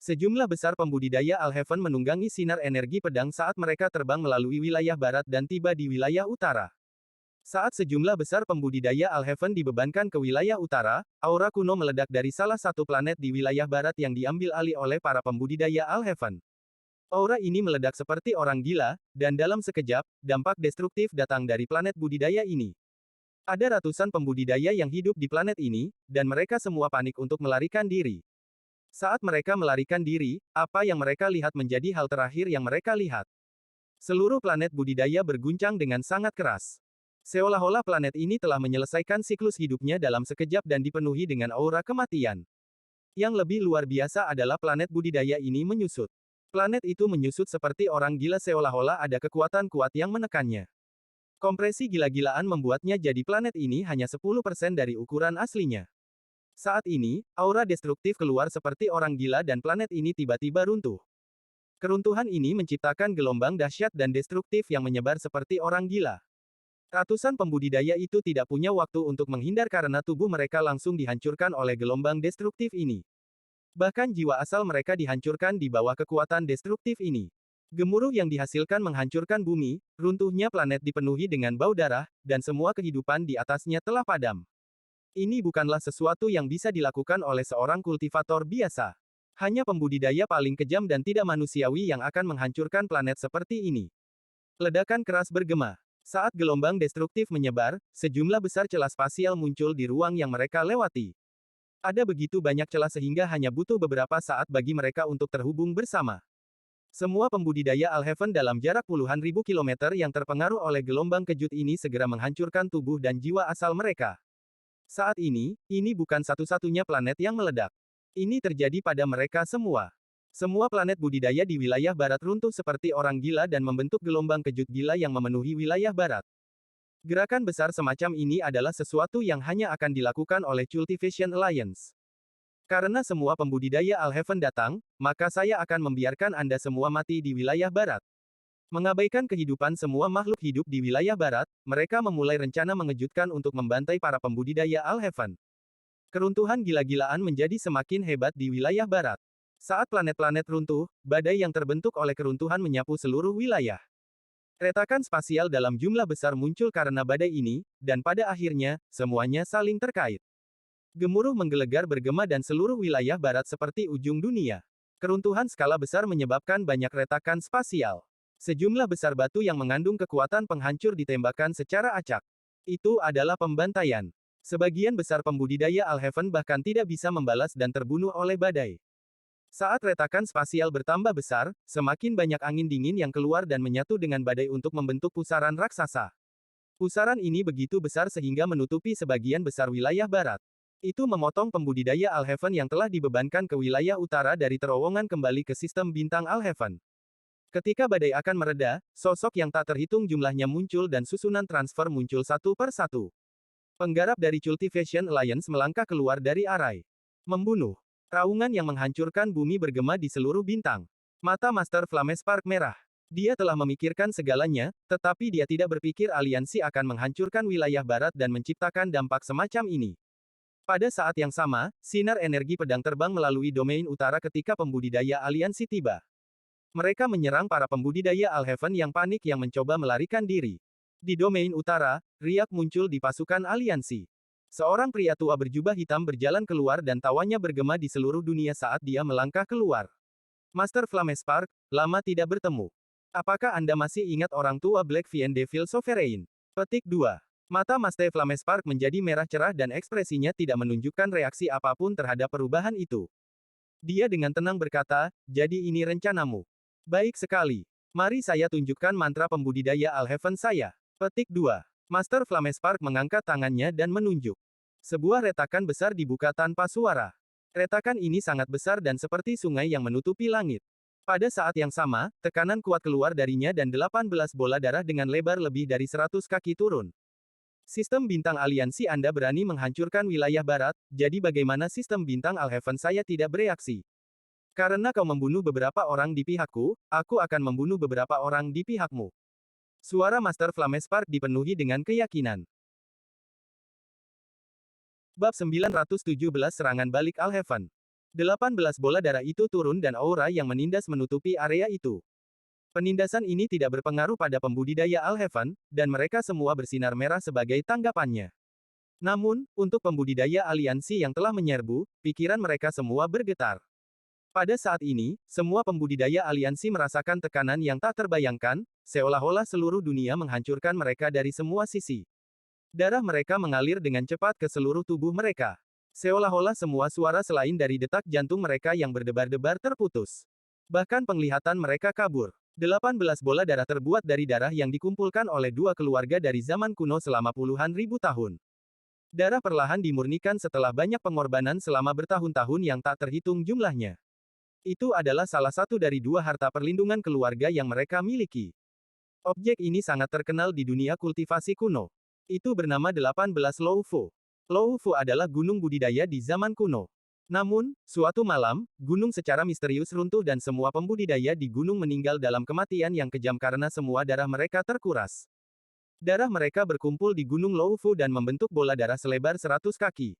Sejumlah besar pembudidaya Alheaven menunggangi sinar energi pedang saat mereka terbang melalui wilayah barat dan tiba di wilayah utara. Saat sejumlah besar pembudidaya Alheaven dibebankan ke wilayah utara, aura kuno meledak dari salah satu planet di wilayah barat yang diambil alih oleh para pembudidaya Alheaven. Aura ini meledak seperti orang gila, dan dalam sekejap, dampak destruktif datang dari planet budidaya ini. Ada ratusan pembudidaya yang hidup di planet ini, dan mereka semua panik untuk melarikan diri. Saat mereka melarikan diri, apa yang mereka lihat menjadi hal terakhir yang mereka lihat. Seluruh planet budidaya berguncang dengan sangat keras. Seolah-olah planet ini telah menyelesaikan siklus hidupnya dalam sekejap dan dipenuhi dengan aura kematian. Yang lebih luar biasa adalah planet budidaya ini menyusut. Planet itu menyusut seperti orang gila seolah-olah ada kekuatan kuat yang menekannya. Kompresi gila-gilaan membuatnya jadi planet ini hanya 10% dari ukuran aslinya. Saat ini, aura destruktif keluar seperti orang gila dan planet ini tiba-tiba runtuh. Keruntuhan ini menciptakan gelombang dahsyat dan destruktif yang menyebar seperti orang gila. Ratusan pembudidaya itu tidak punya waktu untuk menghindar karena tubuh mereka langsung dihancurkan oleh gelombang destruktif ini. Bahkan jiwa asal mereka dihancurkan di bawah kekuatan destruktif ini. Gemuruh yang dihasilkan menghancurkan bumi, runtuhnya planet dipenuhi dengan bau darah, dan semua kehidupan di atasnya telah padam. Ini bukanlah sesuatu yang bisa dilakukan oleh seorang kultivator biasa. Hanya pembudidaya paling kejam dan tidak manusiawi yang akan menghancurkan planet seperti ini. Ledakan keras bergema. Saat gelombang destruktif menyebar, sejumlah besar celah spasial muncul di ruang yang mereka lewati. Ada begitu banyak celah sehingga hanya butuh beberapa saat bagi mereka untuk terhubung bersama. Semua pembudidaya Alheaven dalam jarak puluhan ribu kilometer yang terpengaruh oleh gelombang kejut ini segera menghancurkan tubuh dan jiwa asal mereka. Saat ini bukan satu-satunya planet yang meledak. Ini terjadi pada mereka semua. Semua planet budidaya di wilayah barat runtuh seperti orang gila dan membentuk gelombang kejut gila yang memenuhi wilayah barat. Gerakan besar semacam ini adalah sesuatu yang hanya akan dilakukan oleh Cultivation Alliance. Karena semua pembudidaya Alheaven datang, maka saya akan membiarkan Anda semua mati di wilayah barat. Mengabaikan kehidupan semua makhluk hidup di wilayah barat, mereka memulai rencana mengejutkan untuk membantai para pembudidaya Alheaven. Keruntuhan gila-gilaan menjadi semakin hebat di wilayah barat. Saat planet-planet runtuh, badai yang terbentuk oleh keruntuhan menyapu seluruh wilayah. Retakan spasial dalam jumlah besar muncul karena badai ini, dan pada akhirnya, semuanya saling terkait. Gemuruh menggelegar bergema dan seluruh wilayah barat seperti ujung dunia. Keruntuhan skala besar menyebabkan banyak retakan spasial. Sejumlah besar batu yang mengandung kekuatan penghancur ditembakkan secara acak. Itu adalah pembantaian. Sebagian besar pembudidaya Alheaven bahkan tidak bisa membalas dan terbunuh oleh badai. Saat retakan spasial bertambah besar, semakin banyak angin dingin yang keluar dan menyatu dengan badai untuk membentuk pusaran raksasa. Pusaran ini begitu besar sehingga menutupi sebagian besar wilayah barat. Itu memotong pembudidaya Alheaven yang telah dibebankan ke wilayah utara dari terowongan kembali ke sistem bintang Alheaven. Ketika badai akan mereda, sosok yang tak terhitung jumlahnya muncul dan susunan transfer muncul satu per satu. Penggarap dari Cultivation Alliance melangkah keluar dari arai. Membunuh. Raungan yang menghancurkan bumi bergema di seluruh bintang. Mata Master Flamespark merah. Dia telah memikirkan segalanya, tetapi dia tidak berpikir aliansi akan menghancurkan wilayah barat dan menciptakan dampak semacam ini. Pada saat yang sama, sinar energi pedang terbang melalui domain utara ketika pembudidaya aliansi tiba. Mereka menyerang para pembudidaya Alheaven yang panik yang mencoba melarikan diri. Di domain utara, riak muncul di pasukan aliansi. Seorang pria tua berjubah hitam berjalan keluar dan tawanya bergema di seluruh dunia saat dia melangkah keluar. Master Flamespark, lama tidak bertemu. Apakah Anda masih ingat orang tua Black Fiend Devil Sovereign? Petik 2. Mata Master Flamespark menjadi merah cerah dan ekspresinya tidak menunjukkan reaksi apapun terhadap perubahan itu. Dia dengan tenang berkata, jadi ini rencanamu. Baik sekali. Mari saya tunjukkan mantra pembudidaya Alheaven saya. Petik 2. Master Flamespark mengangkat tangannya dan menunjuk. Sebuah retakan besar dibuka tanpa suara. Retakan ini sangat besar dan seperti sungai yang menutupi langit. Pada saat yang sama, tekanan kuat keluar darinya dan 18 bola darah dengan lebar lebih dari 100 kaki turun. Sistem bintang aliansi Anda berani menghancurkan wilayah barat, jadi bagaimana sistem bintang Alheaven saya tidak bereaksi? Karena kau membunuh beberapa orang di pihakku, aku akan membunuh beberapa orang di pihakmu. Suara Master Flamespark dipenuhi dengan keyakinan. Bab 917 Serangan Balik Alheaven. 18 bola darah itu turun dan aura yang menindas menutupi area itu. Penindasan ini tidak berpengaruh pada pembudidaya Alheaven, dan mereka semua bersinar merah sebagai tanggapannya. Namun, untuk pembudidaya aliansi yang telah menyerbu, pikiran mereka semua bergetar. Pada saat ini, semua pembudidaya aliansi merasakan tekanan yang tak terbayangkan, seolah-olah seluruh dunia menghancurkan mereka dari semua sisi. Darah mereka mengalir dengan cepat ke seluruh tubuh mereka. Seolah-olah semua suara selain dari detak jantung mereka yang berdebar-debar terputus. Bahkan penglihatan mereka kabur. 18 bola darah terbuat dari darah yang dikumpulkan oleh dua keluarga dari zaman kuno selama puluhan ribu tahun. Darah perlahan dimurnikan setelah banyak pengorbanan selama bertahun-tahun yang tak terhitung jumlahnya. Itu adalah salah satu dari dua harta perlindungan keluarga yang mereka miliki. Objek ini sangat terkenal di dunia kultivasi kuno. Itu bernama 18 Loufu. Loufu adalah gunung budidaya di zaman kuno. Namun, suatu malam, gunung secara misterius runtuh dan semua pembudidaya di gunung meninggal dalam kematian yang kejam karena semua darah mereka terkuras. Darah mereka berkumpul di gunung Loufu dan membentuk bola darah selebar 100 kaki.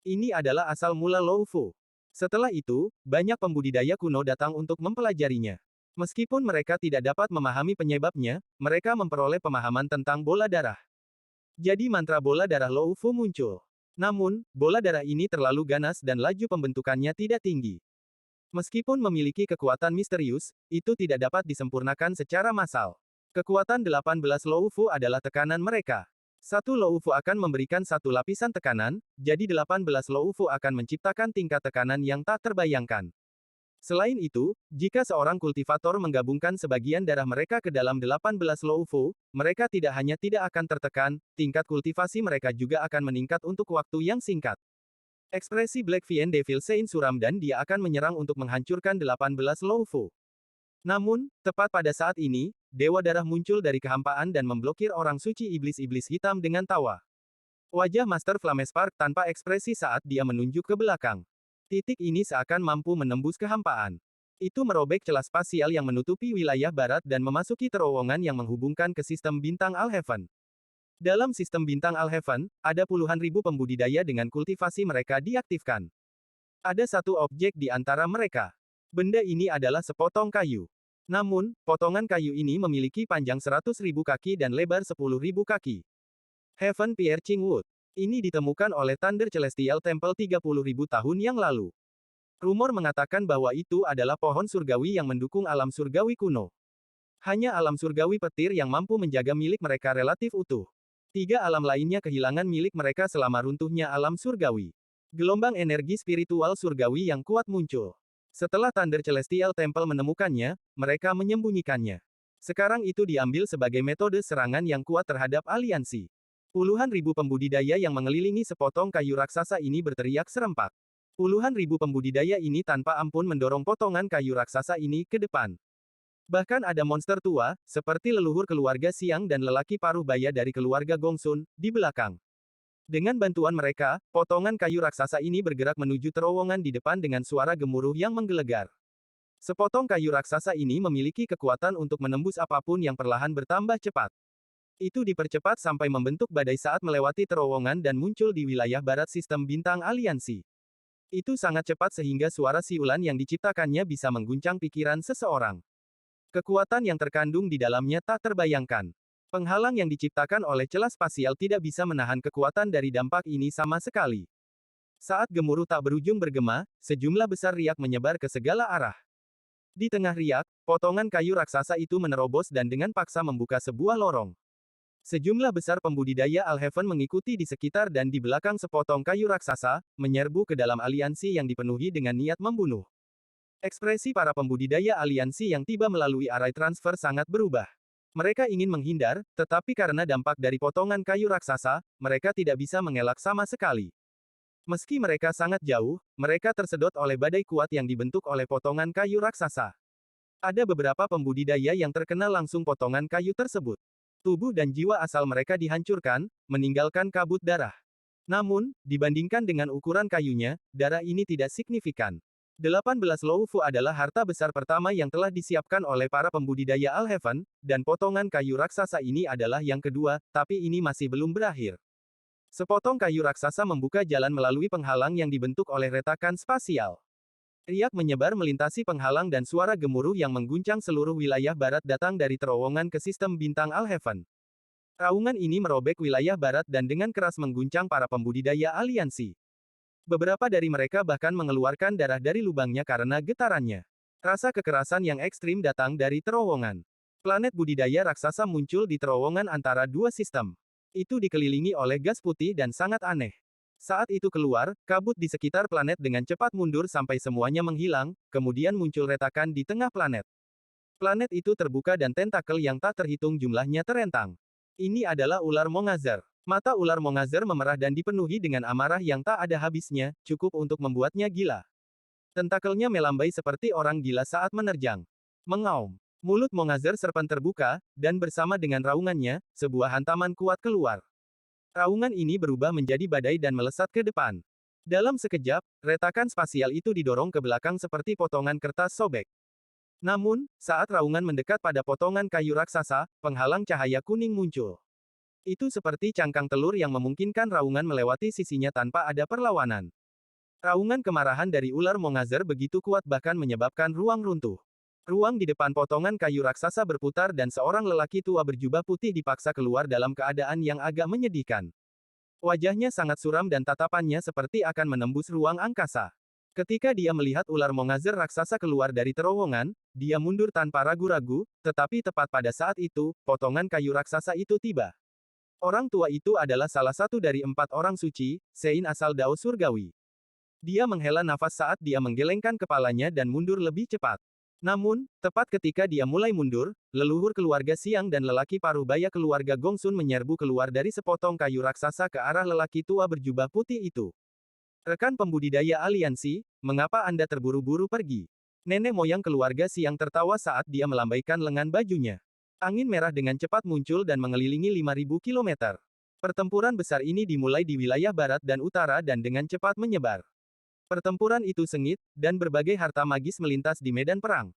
Ini adalah asal mula Loufu. Setelah itu, banyak pembudidaya kuno datang untuk mempelajarinya. Meskipun mereka tidak dapat memahami penyebabnya, mereka memperoleh pemahaman tentang bola darah. Jadi mantra bola darah Loufu muncul. Namun, bola darah ini terlalu ganas dan laju pembentukannya tidak tinggi. Meskipun memiliki kekuatan misterius, itu tidak dapat disempurnakan secara massal. Kekuatan 18 Loufu adalah tekanan mereka. Satu Loufu akan memberikan satu lapisan tekanan, jadi 18 Loufu akan menciptakan tingkat tekanan yang tak terbayangkan. Selain itu, jika seorang kultivator menggabungkan sebagian darah mereka ke dalam 18 Loufu, mereka tidak hanya tidak akan tertekan, tingkat kultivasi mereka juga akan meningkat untuk waktu yang singkat. Ekspresi Black Fiend Devil Sein suram dan dia akan menyerang untuk menghancurkan 18 Loufu. Namun, tepat pada saat ini, Dewa Darah muncul dari kehampaan dan memblokir orang suci iblis-iblis hitam dengan tawa. Wajah Master Flamespark tanpa ekspresi saat dia menunjuk ke belakang. Titik ini seakan mampu menembus kehampaan. Itu merobek celah spasial yang menutupi wilayah barat dan memasuki terowongan yang menghubungkan ke sistem bintang Alheaven. Dalam sistem bintang Alheaven, ada puluhan ribu pembudidaya dengan kultivasi mereka diaktifkan. Ada satu objek di antara mereka. Benda ini adalah sepotong kayu. Namun, potongan kayu ini memiliki panjang 100.000 kaki dan lebar 10.000 kaki. Heaven Piercing Wood. Ini ditemukan oleh Thunder Celestial Temple 30.000 tahun yang lalu. Rumor mengatakan bahwa itu adalah pohon surgawi yang mendukung alam surgawi kuno. Hanya alam surgawi petir yang mampu menjaga milik mereka relatif utuh. Tiga alam lainnya kehilangan milik mereka selama runtuhnya alam surgawi. Gelombang energi spiritual surgawi yang kuat muncul. Setelah Thunder Celestial Temple menemukannya, mereka menyembunyikannya. Sekarang itu diambil sebagai metode serangan yang kuat terhadap aliansi. Puluhan ribu pembudidaya yang mengelilingi sepotong kayu raksasa ini berteriak serempak. Puluhan ribu pembudidaya ini tanpa ampun mendorong potongan kayu raksasa ini ke depan. Bahkan ada monster tua, seperti leluhur keluarga Siang dan lelaki paruh baya dari keluarga Gongsun, di belakang. Dengan bantuan mereka, potongan kayu raksasa ini bergerak menuju terowongan di depan dengan suara gemuruh yang menggelegar. Sepotong kayu raksasa ini memiliki kekuatan untuk menembus apapun yang perlahan bertambah cepat. Itu dipercepat sampai membentuk badai saat melewati terowongan dan muncul di wilayah barat sistem bintang aliansi. Itu sangat cepat sehingga suara siulan yang diciptakannya bisa mengguncang pikiran seseorang. Kekuatan yang terkandung di dalamnya tak terbayangkan. Penghalang yang diciptakan oleh celah spasial tidak bisa menahan kekuatan dari dampak ini sama sekali. Saat gemuruh tak berujung bergema, sejumlah besar riak menyebar ke segala arah. Di tengah riak, potongan kayu raksasa itu menerobos dan dengan paksa membuka sebuah lorong. Sejumlah besar pembudidaya Alheaven mengikuti di sekitar dan di belakang sepotong kayu raksasa, menyerbu ke dalam aliansi yang dipenuhi dengan niat membunuh. Ekspresi para pembudidaya aliansi yang tiba melalui array transfer sangat berubah. Mereka ingin menghindar, tetapi karena dampak dari potongan kayu raksasa, mereka tidak bisa mengelak sama sekali. Meski mereka sangat jauh, mereka tersedot oleh badai kuat yang dibentuk oleh potongan kayu raksasa. Ada beberapa pembudidaya yang terkena langsung potongan kayu tersebut. Tubuh dan jiwa asal mereka dihancurkan, meninggalkan kabut darah. Namun, dibandingkan dengan ukuran kayunya, darah ini tidak signifikan. 18 Loufu adalah harta besar pertama yang telah disiapkan oleh para pembudidaya Alheaven, dan potongan kayu raksasa ini adalah yang kedua, tapi ini masih belum berakhir. Sepotong kayu raksasa membuka jalan melalui penghalang yang dibentuk oleh retakan spasial. Riak menyebar melintasi penghalang dan suara gemuruh yang mengguncang seluruh wilayah barat datang dari terowongan ke sistem bintang Alheaven. Raungan ini merobek wilayah barat dan dengan keras mengguncang para pembudidaya aliansi. Beberapa dari mereka bahkan mengeluarkan darah dari lubangnya karena getarannya. Rasa kekerasan yang ekstrim datang dari terowongan. Planet budidaya raksasa muncul di terowongan antara dua sistem. Itu dikelilingi oleh gas putih dan sangat aneh. Saat itu keluar, kabut di sekitar planet dengan cepat mundur sampai semuanya menghilang, kemudian muncul retakan di tengah planet. Planet itu terbuka dan tentakel yang tak terhitung jumlahnya terentang. Ini adalah ular Mongazer. Mata ular Mongazer memerah dan dipenuhi dengan amarah yang tak ada habisnya, cukup untuk membuatnya gila. Tentakelnya melambai seperti orang gila saat menerjang. Mengaum. Mulut Mongazer serpent terbuka, dan bersama dengan raungannya, sebuah hantaman kuat keluar. Raungan ini berubah menjadi badai dan melesat ke depan. Dalam sekejap, retakan spasial itu didorong ke belakang seperti potongan kertas sobek. Namun, saat raungan mendekat pada potongan kayu raksasa, penghalang cahaya kuning muncul. Itu seperti cangkang telur yang memungkinkan raungan melewati sisinya tanpa ada perlawanan. Raungan kemarahan dari ular Mongazer begitu kuat bahkan menyebabkan ruang runtuh. Ruang di depan potongan kayu raksasa berputar dan seorang lelaki tua berjubah putih dipaksa keluar dalam keadaan yang agak menyedihkan. Wajahnya sangat suram dan tatapannya seperti akan menembus ruang angkasa. Ketika dia melihat ular Mongazer raksasa keluar dari terowongan, dia mundur tanpa ragu-ragu, tetapi tepat pada saat itu, potongan kayu raksasa itu tiba. Orang tua itu adalah salah satu dari 4 orang suci, Sein asal Dao Surgawi. Dia menghela nafas saat dia menggelengkan kepalanya dan mundur lebih cepat. Namun, tepat ketika dia mulai mundur, leluhur keluarga Siang dan lelaki paruh baya keluarga Gongsun menyerbu keluar dari sepotong kayu raksasa ke arah lelaki tua berjubah putih itu. Rekan pembudidaya aliansi, mengapa Anda terburu-buru pergi? Nenek moyang keluarga Siang tertawa saat dia melambaikan lengan bajunya. Angin merah dengan cepat muncul dan mengelilingi 5.000 kilometer. Pertempuran besar ini dimulai di wilayah barat dan utara dan dengan cepat menyebar. Pertempuran itu sengit, dan berbagai harta magis melintas di medan perang.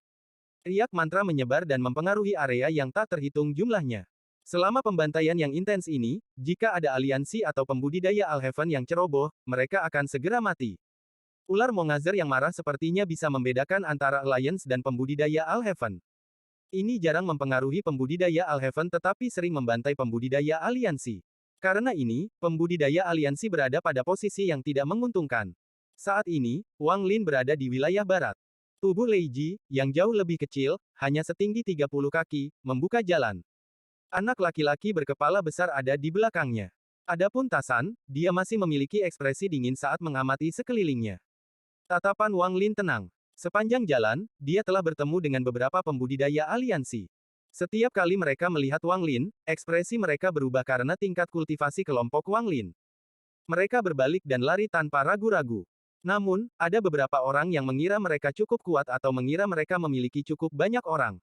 Riak mantra menyebar dan mempengaruhi area yang tak terhitung jumlahnya. Selama pembantaian yang intens ini, jika ada aliansi atau pembudidaya Alhaven yang ceroboh, mereka akan segera mati. Ular Mongazer yang marah sepertinya bisa membedakan antara Alliance dan pembudidaya Alhaven. Ini jarang mempengaruhi pembudidaya Alhaven tetapi sering membantai pembudidaya aliansi. Karena ini, pembudidaya aliansi berada pada posisi yang tidak menguntungkan. Saat ini, Wang Lin berada di wilayah barat. Tubuh Lei Ji, yang jauh lebih kecil, hanya setinggi 30 kaki, membuka jalan. Anak laki-laki berkepala besar ada di belakangnya. Adapun Tasan, dia masih memiliki ekspresi dingin saat mengamati sekelilingnya. Tatapan Wang Lin tenang. Sepanjang jalan, dia telah bertemu dengan beberapa pembudidaya aliansi. Setiap kali mereka melihat Wang Lin, ekspresi mereka berubah karena tingkat kultivasi kelompok Wang Lin. Mereka berbalik dan lari tanpa ragu-ragu. Namun, ada beberapa orang yang mengira mereka cukup kuat atau mengira mereka memiliki cukup banyak orang.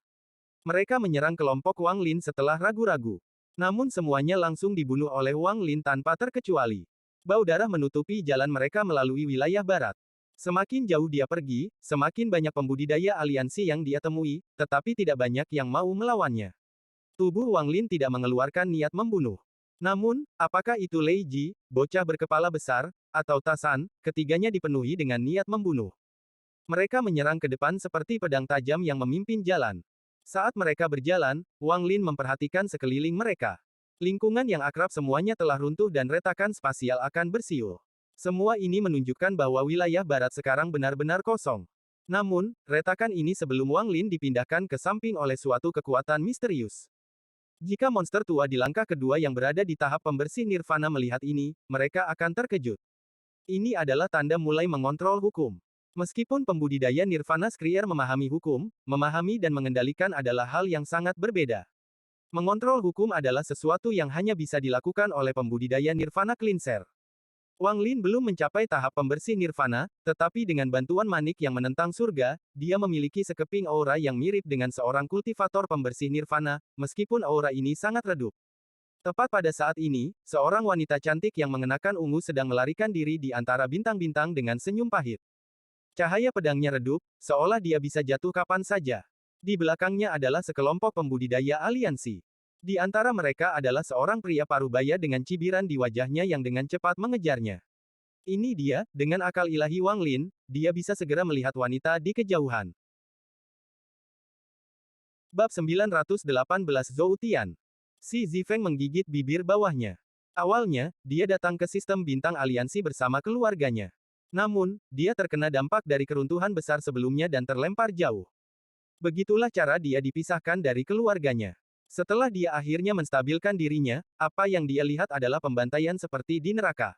Mereka menyerang kelompok Wang Lin setelah ragu-ragu. Namun semuanya langsung dibunuh oleh Wang Lin tanpa terkecuali. Bau darah menutupi jalan mereka melalui wilayah barat. Semakin jauh dia pergi, semakin banyak pembudidaya aliansi yang dia temui, tetapi tidak banyak yang mau melawannya. Tubuh Wang Lin tidak mengeluarkan niat membunuh. Namun, apakah itu Lei Ji, bocah berkepala besar, atau Tasan, ketiganya dipenuhi dengan niat membunuh. Mereka menyerang ke depan seperti pedang tajam yang memimpin jalan. Saat mereka berjalan, Wang Lin memperhatikan sekeliling mereka. Lingkungan yang akrab semuanya telah runtuh dan retakan spasial akan bersiul. Semua ini menunjukkan bahwa wilayah barat sekarang benar-benar kosong. Namun, retakan ini sebelum Wang Lin dipindahkan ke samping oleh suatu kekuatan misterius. Jika monster tua di langkah kedua yang berada di tahap pembersih nirvana melihat ini, mereka akan terkejut. Ini adalah tanda mulai mengontrol hukum. Meskipun pembudidaya Nirvana Skrier memahami hukum, memahami dan mengendalikan adalah hal yang sangat berbeda. Mengontrol hukum adalah sesuatu yang hanya bisa dilakukan oleh pembudidaya Nirvana Cleanser. Wang Lin belum mencapai tahap pembersih Nirvana, tetapi dengan bantuan manik yang menentang surga, dia memiliki sekeping aura yang mirip dengan seorang kultivator pembersih Nirvana, meskipun aura ini sangat redup. Tepat pada saat ini, seorang wanita cantik yang mengenakan ungu sedang melarikan diri di antara bintang-bintang dengan senyum pahit. Cahaya pedangnya redup, seolah dia bisa jatuh kapan saja. Di belakangnya adalah sekelompok pembudidaya aliansi. Di antara mereka adalah seorang pria parubaya dengan cibiran di wajahnya yang dengan cepat mengejarnya. Ini dia, dengan akal ilahi Wang Lin, dia bisa segera melihat wanita di kejauhan. Bab 918 Zhou Tian. Si Zifeng menggigit bibir bawahnya. Awalnya, dia datang ke sistem bintang aliansi bersama keluarganya. Namun, dia terkena dampak dari keruntuhan besar sebelumnya dan terlempar jauh. Begitulah cara dia dipisahkan dari keluarganya. Setelah dia akhirnya menstabilkan dirinya, apa yang dia lihat adalah pembantaian seperti di neraka.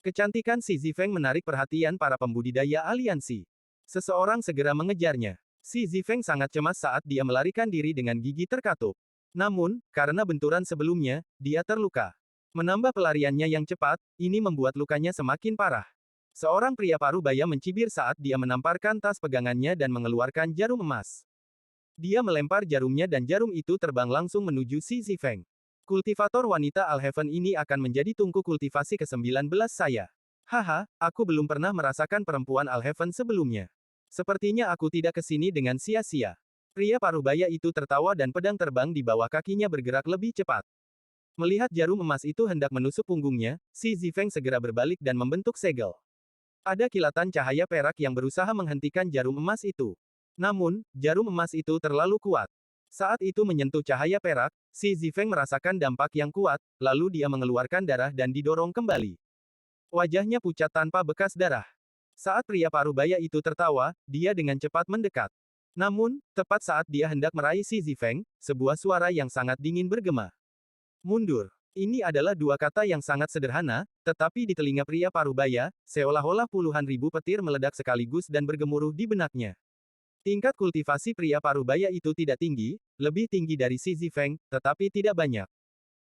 Kecantikan si Zifeng menarik perhatian para pembudidaya aliansi. Seseorang segera mengejarnya. Si Zifeng sangat cemas saat dia melarikan diri dengan gigi terkatup. Namun, karena benturan sebelumnya, dia terluka. Menambah pelariannya yang cepat, ini membuat lukanya semakin parah. Seorang pria parubaya mencibir saat dia menamparkan tas pegangannya dan mengeluarkan jarum emas. Dia melempar jarumnya dan jarum itu terbang langsung menuju si Zifeng. Kultivator wanita Alheaven ini akan menjadi tungku kultivasi ke-19 saya. Haha, aku belum pernah merasakan perempuan Alheaven sebelumnya. Sepertinya aku tidak ke sini dengan sia-sia. Pria parubaya itu tertawa dan pedang terbang di bawah kakinya bergerak lebih cepat. Melihat jarum emas itu hendak menusuk punggungnya, si Zifeng segera berbalik dan membentuk segel. Ada kilatan cahaya perak yang berusaha menghentikan jarum emas itu. Namun, jarum emas itu terlalu kuat. Saat itu menyentuh cahaya perak, si Zifeng merasakan dampak yang kuat, lalu dia mengeluarkan darah dan didorong kembali. Wajahnya pucat tanpa bekas darah. Saat pria parubaya itu tertawa, dia dengan cepat mendekat. Namun, tepat saat dia hendak meraih si Zifeng, sebuah suara yang sangat dingin bergema. Mundur. Ini adalah dua kata yang sangat sederhana, tetapi di telinga pria parubaya, seolah-olah puluhan ribu petir meledak sekaligus dan bergemuruh di benaknya. Tingkat kultivasi pria parubaya itu tidak tinggi, lebih tinggi dari si Zifeng, tetapi tidak banyak.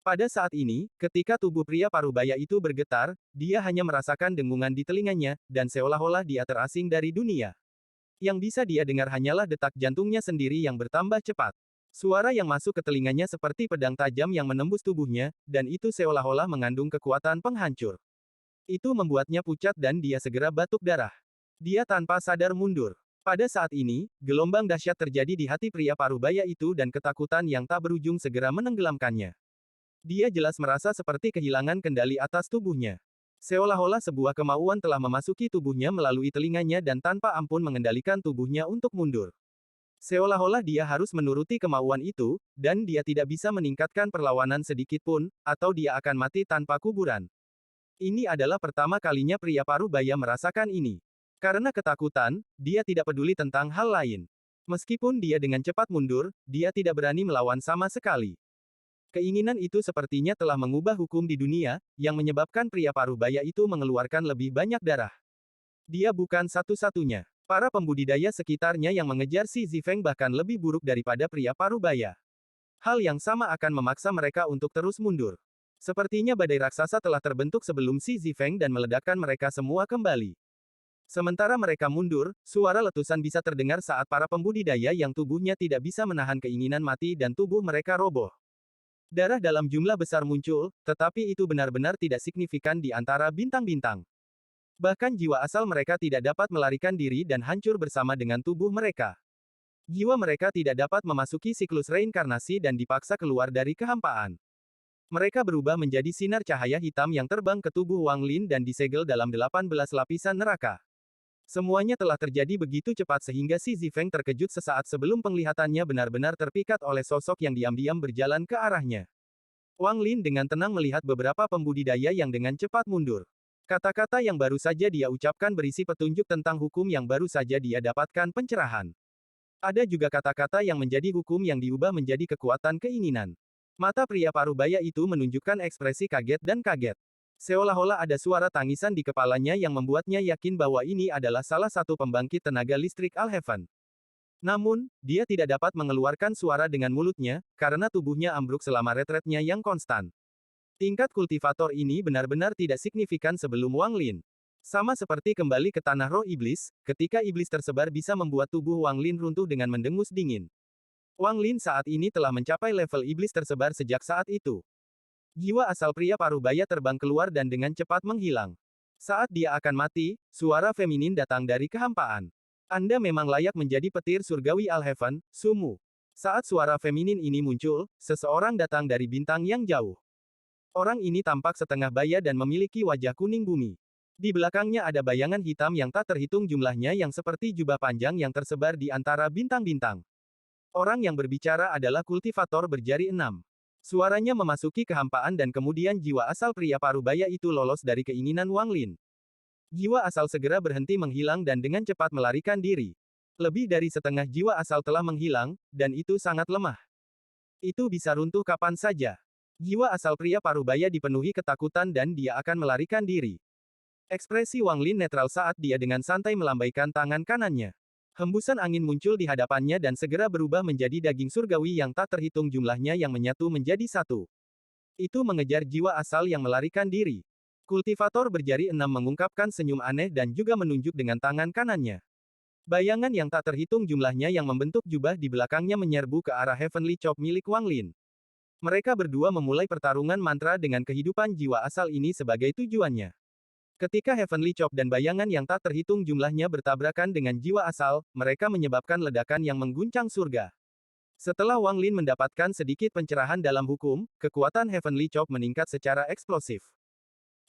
Pada saat ini, ketika tubuh pria parubaya itu bergetar, dia hanya merasakan dengungan di telinganya, dan seolah-olah dia terasing dari dunia. Yang bisa dia dengar hanyalah detak jantungnya sendiri yang bertambah cepat. Suara yang masuk ke telinganya seperti pedang tajam yang menembus tubuhnya, dan itu seolah-olah mengandung kekuatan penghancur. Itu membuatnya pucat dan dia segera batuk darah. Dia tanpa sadar mundur. Pada saat ini, gelombang dahsyat terjadi di hati pria parubaya itu dan ketakutan yang tak berujung segera menenggelamkannya. Dia jelas merasa seperti kehilangan kendali atas tubuhnya. Seolah-olah sebuah kemauan telah memasuki tubuhnya melalui telinganya dan tanpa ampun mengendalikan tubuhnya untuk mundur. Seolah-olah dia harus menuruti kemauan itu, dan dia tidak bisa meningkatkan perlawanan sedikit pun, atau dia akan mati tanpa kuburan. Ini adalah pertama kalinya pria parubaya merasakan ini. Karena ketakutan, dia tidak peduli tentang hal lain. Meskipun dia dengan cepat mundur, dia tidak berani melawan sama sekali. Keinginan itu sepertinya telah mengubah hukum di dunia, yang menyebabkan pria parubaya itu mengeluarkan lebih banyak darah. Dia bukan satu-satunya. Para pembudidaya sekitarnya yang mengejar si Zifeng bahkan lebih buruk daripada pria parubaya. Hal yang sama akan memaksa mereka untuk terus mundur. Sepertinya badai raksasa telah terbentuk sebelum si Zifeng dan meledakkan mereka semua kembali. Sementara mereka mundur, suara letusan bisa terdengar saat para pembudidaya yang tubuhnya tidak bisa menahan keinginan mati dan tubuh mereka roboh. Darah dalam jumlah besar muncul, tetapi itu benar-benar tidak signifikan di antara bintang-bintang. Bahkan jiwa asal mereka tidak dapat melarikan diri dan hancur bersama dengan tubuh mereka. Jiwa mereka tidak dapat memasuki siklus reinkarnasi dan dipaksa keluar dari kehampaan. Mereka berubah menjadi sinar cahaya hitam yang terbang ke tubuh Wang Lin dan disegel dalam 18 lapisan neraka. Semuanya telah terjadi begitu cepat sehingga si Zifeng terkejut sesaat sebelum penglihatannya benar-benar terpikat oleh sosok yang diam-diam berjalan ke arahnya. Wang Lin dengan tenang melihat beberapa pembudidaya yang dengan cepat mundur. Kata-kata yang baru saja dia ucapkan berisi petunjuk tentang hukum yang baru saja dia dapatkan pencerahan. Ada juga kata-kata yang menjadi hukum yang diubah menjadi kekuatan keinginan. Mata pria parubaya itu menunjukkan ekspresi kaget dan kaget. Seolah-olah ada suara tangisan di kepalanya yang membuatnya yakin bahwa ini adalah salah satu pembangkit tenaga listrik Alheaven. Namun, dia tidak dapat mengeluarkan suara dengan mulutnya, karena tubuhnya ambruk selama retretnya yang konstan. Tingkat kultivator ini benar-benar tidak signifikan sebelum Wang Lin. Sama seperti kembali ke tanah roh iblis, ketika iblis tersebar bisa membuat tubuh Wang Lin runtuh dengan mendengus dingin. Wang Lin saat ini telah mencapai level iblis tersebar sejak saat itu. Jiwa asal pria parubaya terbang keluar dan dengan cepat menghilang. Saat dia akan mati, suara feminin datang dari kehampaan. Anda memang layak menjadi petir surgawi Alheaven, Sumu. Saat suara feminin ini muncul, seseorang datang dari bintang yang jauh. Orang ini tampak setengah baya dan memiliki wajah kuning bumi. Di belakangnya ada bayangan hitam yang tak terhitung jumlahnya yang seperti jubah panjang yang tersebar di antara bintang-bintang. Orang yang berbicara adalah kultivator berjari 6. Suaranya memasuki kehampaan dan kemudian jiwa asal pria parubaya itu lolos dari keinginan Wang Lin. Jiwa asal segera berhenti menghilang dan dengan cepat melarikan diri. Lebih dari setengah jiwa asal telah menghilang, dan itu sangat lemah. Itu bisa runtuh kapan saja. Jiwa asal pria parubaya dipenuhi ketakutan dan dia akan melarikan diri. Ekspresi Wang Lin netral saat dia dengan santai melambaikan tangan kanannya. Hembusan angin muncul di hadapannya dan segera berubah menjadi daging surgawi yang tak terhitung jumlahnya yang menyatu menjadi satu. Itu mengejar jiwa asal yang melarikan diri. Kultivator berjari enam mengungkapkan senyum aneh dan juga menunjuk dengan tangan kanannya. Bayangan yang tak terhitung jumlahnya yang membentuk jubah di belakangnya menyerbu ke arah Heavenly Chop milik Wang Lin. Mereka berdua memulai pertarungan mantra dengan kehidupan jiwa asal ini sebagai tujuannya. Ketika Heavenly Chop dan bayangan yang tak terhitung jumlahnya bertabrakan dengan jiwa asal, mereka menyebabkan ledakan yang mengguncang surga. Setelah Wang Lin mendapatkan sedikit pencerahan dalam hukum, kekuatan Heavenly Chop meningkat secara eksplosif.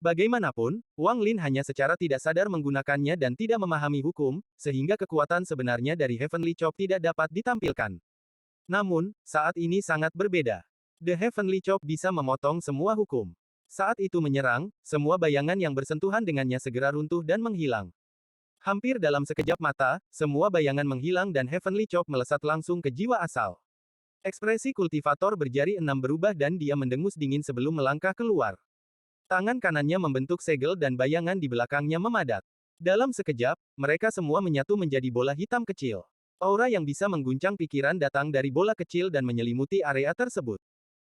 Bagaimanapun, Wang Lin hanya secara tidak sadar menggunakannya dan tidak memahami hukum, sehingga kekuatan sebenarnya dari Heavenly Chop tidak dapat ditampilkan. Namun, saat ini sangat berbeda. The Heavenly Chop bisa memotong semua hukum. Saat itu menyerang, semua bayangan yang bersentuhan dengannya segera runtuh dan menghilang. Hampir dalam sekejap mata, semua bayangan menghilang dan Heavenly Chop melesat langsung ke jiwa asal. Ekspresi kultivator berjari enam berubah dan dia mendengus dingin sebelum melangkah keluar. Tangan kanannya membentuk segel dan bayangan di belakangnya memadat. Dalam sekejap, mereka semua menyatu menjadi bola hitam kecil. Aura yang bisa mengguncang pikiran datang dari bola kecil dan menyelimuti area tersebut.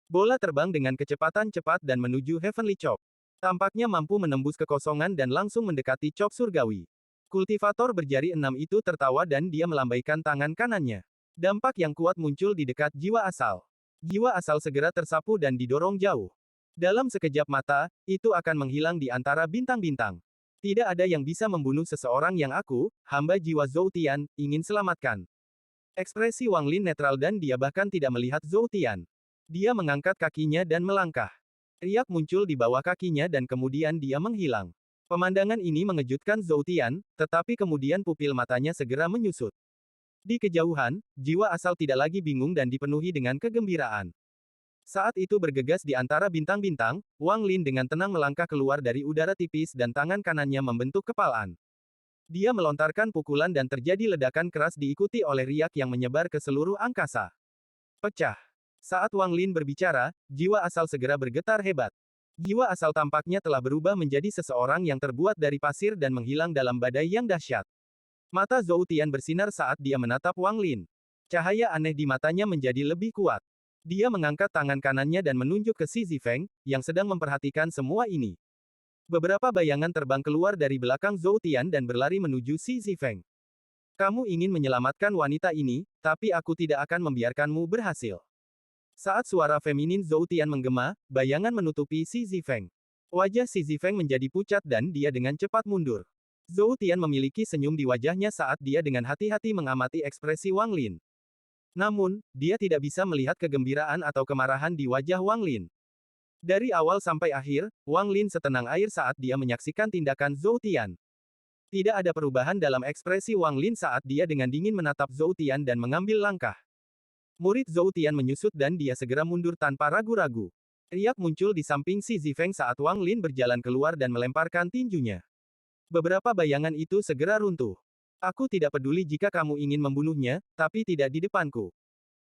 Bola terbang dengan kecepatan cepat dan menuju Heavenly Chop. Tampaknya mampu menembus kekosongan dan langsung mendekati Chop surgawi. Kultivator berjari enam itu tertawa dan dia melambaikan tangan kanannya. Dampak yang kuat muncul di dekat jiwa asal. Jiwa asal segera tersapu dan didorong jauh. Dalam sekejap mata, itu akan menghilang di antara bintang-bintang. Tidak ada yang bisa membunuh seseorang yang aku, hamba jiwa Zhou Tian, ingin selamatkan. Ekspresi Wang Lin netral dan dia bahkan tidak melihat Zhou Tian. Dia mengangkat kakinya dan melangkah. Riak muncul di bawah kakinya dan kemudian dia menghilang. Pemandangan ini mengejutkan Zhou Tian, tetapi kemudian pupil matanya segera menyusut. Di kejauhan, jiwa asal tidak lagi bingung dan dipenuhi dengan kegembiraan. Saat itu bergegas di antara bintang-bintang, Wang Lin dengan tenang melangkah keluar dari udara tipis dan tangan kanannya membentuk kepalan. Dia melontarkan pukulan dan terjadi ledakan keras diikuti oleh riak yang menyebar ke seluruh angkasa. Pecah. Saat Wang Lin berbicara, jiwa asal segera bergetar hebat. Jiwa asal tampaknya telah berubah menjadi seseorang yang terbuat dari pasir dan menghilang dalam badai yang dahsyat. Mata Zhou Tian bersinar saat dia menatap Wang Lin. Cahaya aneh di matanya menjadi lebih kuat. Dia mengangkat tangan kanannya dan menunjuk ke Xi Zifeng, yang sedang memperhatikan semua ini. Beberapa bayangan terbang keluar dari belakang Zhou Tian dan berlari menuju Xi Zifeng. Kamu ingin menyelamatkan wanita ini, tapi aku tidak akan membiarkanmu berhasil. Saat suara feminin Zhou Tian menggema, bayangan menutupi Xi Zifeng. Wajah Xi Zifeng menjadi pucat dan dia dengan cepat mundur. Zhou Tian memiliki senyum di wajahnya saat dia dengan hati-hati mengamati ekspresi Wang Lin. Namun, dia tidak bisa melihat kegembiraan atau kemarahan di wajah Wang Lin. Dari awal sampai akhir, Wang Lin setenang air saat dia menyaksikan tindakan Zhou Tian. Tidak ada perubahan dalam ekspresi Wang Lin saat dia dengan dingin menatap Zhou Tian dan mengambil langkah. Murid Zhou Tian menyusut dan dia segera mundur tanpa ragu-ragu. Riak muncul di samping Xi Zifeng saat Wang Lin berjalan keluar dan melemparkan tinjunya. Beberapa bayangan itu segera runtuh. Aku tidak peduli jika kamu ingin membunuhnya, tapi tidak di depanku.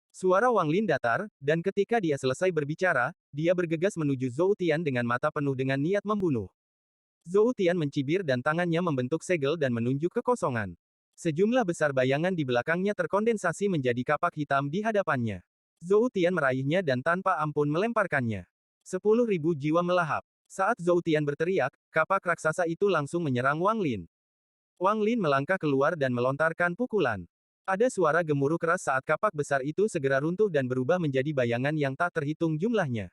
Suara Wang Lin datar, dan ketika dia selesai berbicara, dia bergegas menuju Zhou Tian dengan mata penuh dengan niat membunuh. Zhou Tian mencibir dan tangannya membentuk segel dan menunjuk ke kosongan. Sejumlah besar bayangan di belakangnya terkondensasi menjadi kapak hitam di hadapannya. Zhou Tian meraihnya dan tanpa ampun melemparkannya. 10.000 jiwa melahap. Saat Zhou Tian berteriak, kapak raksasa itu langsung menyerang Wang Lin. Wang Lin melangkah keluar dan melontarkan pukulan. Ada suara gemuruh keras saat kapak besar itu segera runtuh dan berubah menjadi bayangan yang tak terhitung jumlahnya.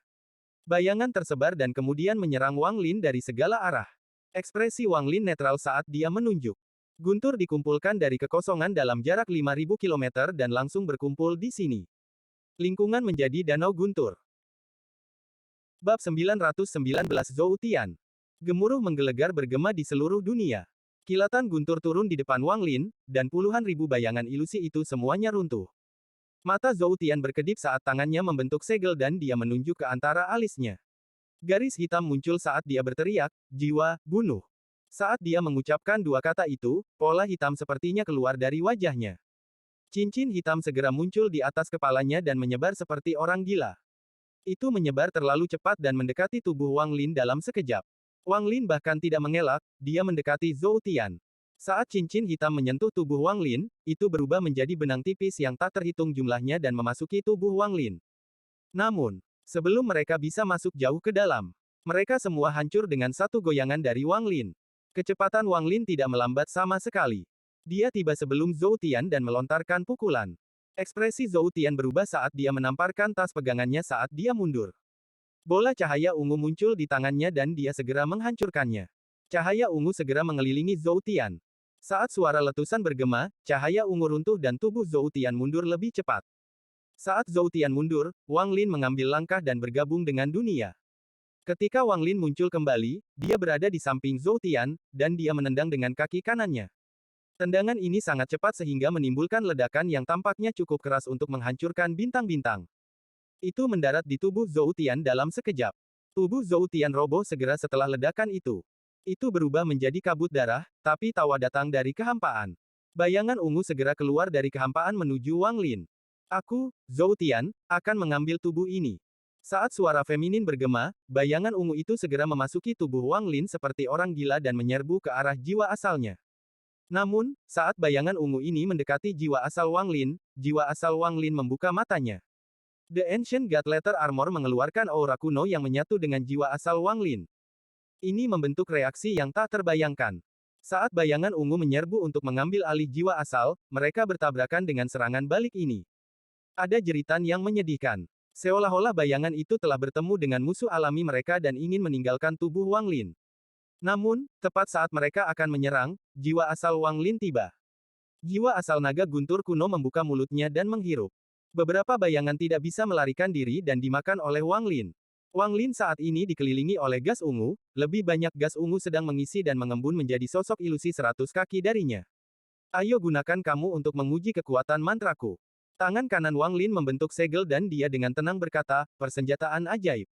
Bayangan tersebar dan kemudian menyerang Wang Lin dari segala arah. Ekspresi Wang Lin netral saat dia menunjuk. Guntur dikumpulkan dari kekosongan dalam jarak 5.000 km dan langsung berkumpul di sini. Lingkungan menjadi danau guntur. Bab 919 Zhou Tian. Gemuruh menggelegar bergema di seluruh dunia. Kilatan guntur turun di depan Wang Lin, dan puluhan ribu bayangan ilusi itu semuanya runtuh. Mata Zhou Tian berkedip saat tangannya membentuk segel dan dia menunjuk ke antara alisnya. Garis hitam muncul saat dia berteriak, jiwa, bunuh. Saat dia mengucapkan dua kata itu, pola hitam sepertinya keluar dari wajahnya. Cincin hitam segera muncul di atas kepalanya dan menyebar seperti orang gila. Itu menyebar terlalu cepat dan mendekati tubuh Wang Lin dalam sekejap. Wang Lin bahkan tidak mengelak, dia mendekati Zhou Tian. Saat cincin hitam menyentuh tubuh Wang Lin, itu berubah menjadi benang tipis yang tak terhitung jumlahnya dan memasuki tubuh Wang Lin. Namun, sebelum mereka bisa masuk jauh ke dalam, mereka semua hancur dengan satu goyangan dari Wang Lin. Kecepatan Wang Lin tidak melambat sama sekali. Dia tiba sebelum Zhou Tian dan melontarkan pukulan. Ekspresi Zhou Tian berubah saat dia menamparkan tas pegangannya saat dia mundur. Bola cahaya ungu muncul di tangannya dan dia segera menghancurkannya. Cahaya ungu segera mengelilingi Zhou Tian. Saat suara letusan bergema, cahaya ungu runtuh dan tubuh Zhou Tian mundur lebih cepat. Saat Zhou Tian mundur, Wang Lin mengambil langkah dan bergabung dengan dunia. Ketika Wang Lin muncul kembali, dia berada di samping Zhou Tian, dan dia menendang dengan kaki kanannya. Tendangan ini sangat cepat sehingga menimbulkan ledakan yang tampaknya cukup keras untuk menghancurkan bintang-bintang. Itu mendarat di tubuh Zhou Tian dalam sekejap. Tubuh Zhou Tian roboh segera setelah ledakan itu. Itu berubah menjadi kabut darah, tapi tawa datang dari kehampaan. Bayangan ungu segera keluar dari kehampaan menuju Wang Lin. Aku, Zhou Tian, akan mengambil tubuh ini. Saat suara feminin bergema, bayangan ungu itu segera memasuki tubuh Wang Lin seperti orang gila dan menyerbu ke arah jiwa asalnya. Namun, saat bayangan ungu ini mendekati jiwa asal Wang Lin, jiwa asal Wang Lin membuka matanya. The Ancient God Letter Armor mengeluarkan aura kuno yang menyatu dengan jiwa asal Wang Lin. Ini membentuk reaksi yang tak terbayangkan. Saat bayangan ungu menyerbu untuk mengambil alih jiwa asal, mereka bertabrakan dengan serangan balik ini. Ada jeritan yang menyedihkan. Seolah-olah bayangan itu telah bertemu dengan musuh alami mereka dan ingin meninggalkan tubuh Wang Lin. Namun, tepat saat mereka akan menyerang, jiwa asal Wang Lin tiba. Jiwa asal naga guntur kuno membuka mulutnya dan menghirup. Beberapa bayangan tidak bisa melarikan diri dan dimakan oleh Wang Lin. Wang Lin saat ini dikelilingi oleh gas ungu, lebih banyak gas ungu sedang mengisi dan mengembun menjadi sosok ilusi 100 kaki darinya. Ayo gunakan kamu untuk menguji kekuatan mantraku. Tangan kanan Wang Lin membentuk segel dan dia dengan tenang berkata, persenjataan ajaib.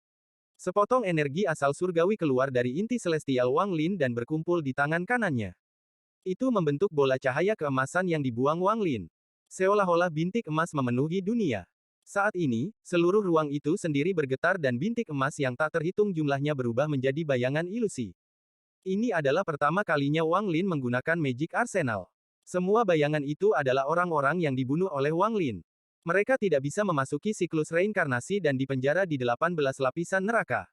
Sepotong energi asal surgawi keluar dari inti celestial Wang Lin dan berkumpul di tangan kanannya. Itu membentuk bola cahaya keemasan yang dibuang Wang Lin. Seolah-olah bintik emas memenuhi dunia. Saat ini, seluruh ruang itu sendiri bergetar dan bintik emas yang tak terhitung jumlahnya berubah menjadi bayangan ilusi. Ini adalah pertama kalinya Wang Lin menggunakan Magic Arsenal. Semua bayangan itu adalah orang-orang yang dibunuh oleh Wang Lin. Mereka tidak bisa memasuki siklus reinkarnasi dan dipenjara di 18 lapisan neraka.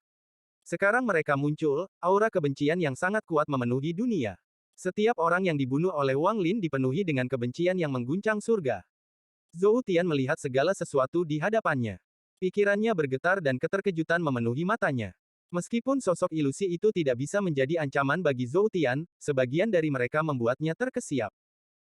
Sekarang mereka muncul, aura kebencian yang sangat kuat memenuhi dunia. Setiap orang yang dibunuh oleh Wang Lin dipenuhi dengan kebencian yang mengguncang surga. Zhou Tian melihat segala sesuatu di hadapannya. Pikirannya bergetar dan keterkejutan memenuhi matanya. Meskipun sosok ilusi itu tidak bisa menjadi ancaman bagi Zhou Tian, sebagian dari mereka membuatnya terkesiap.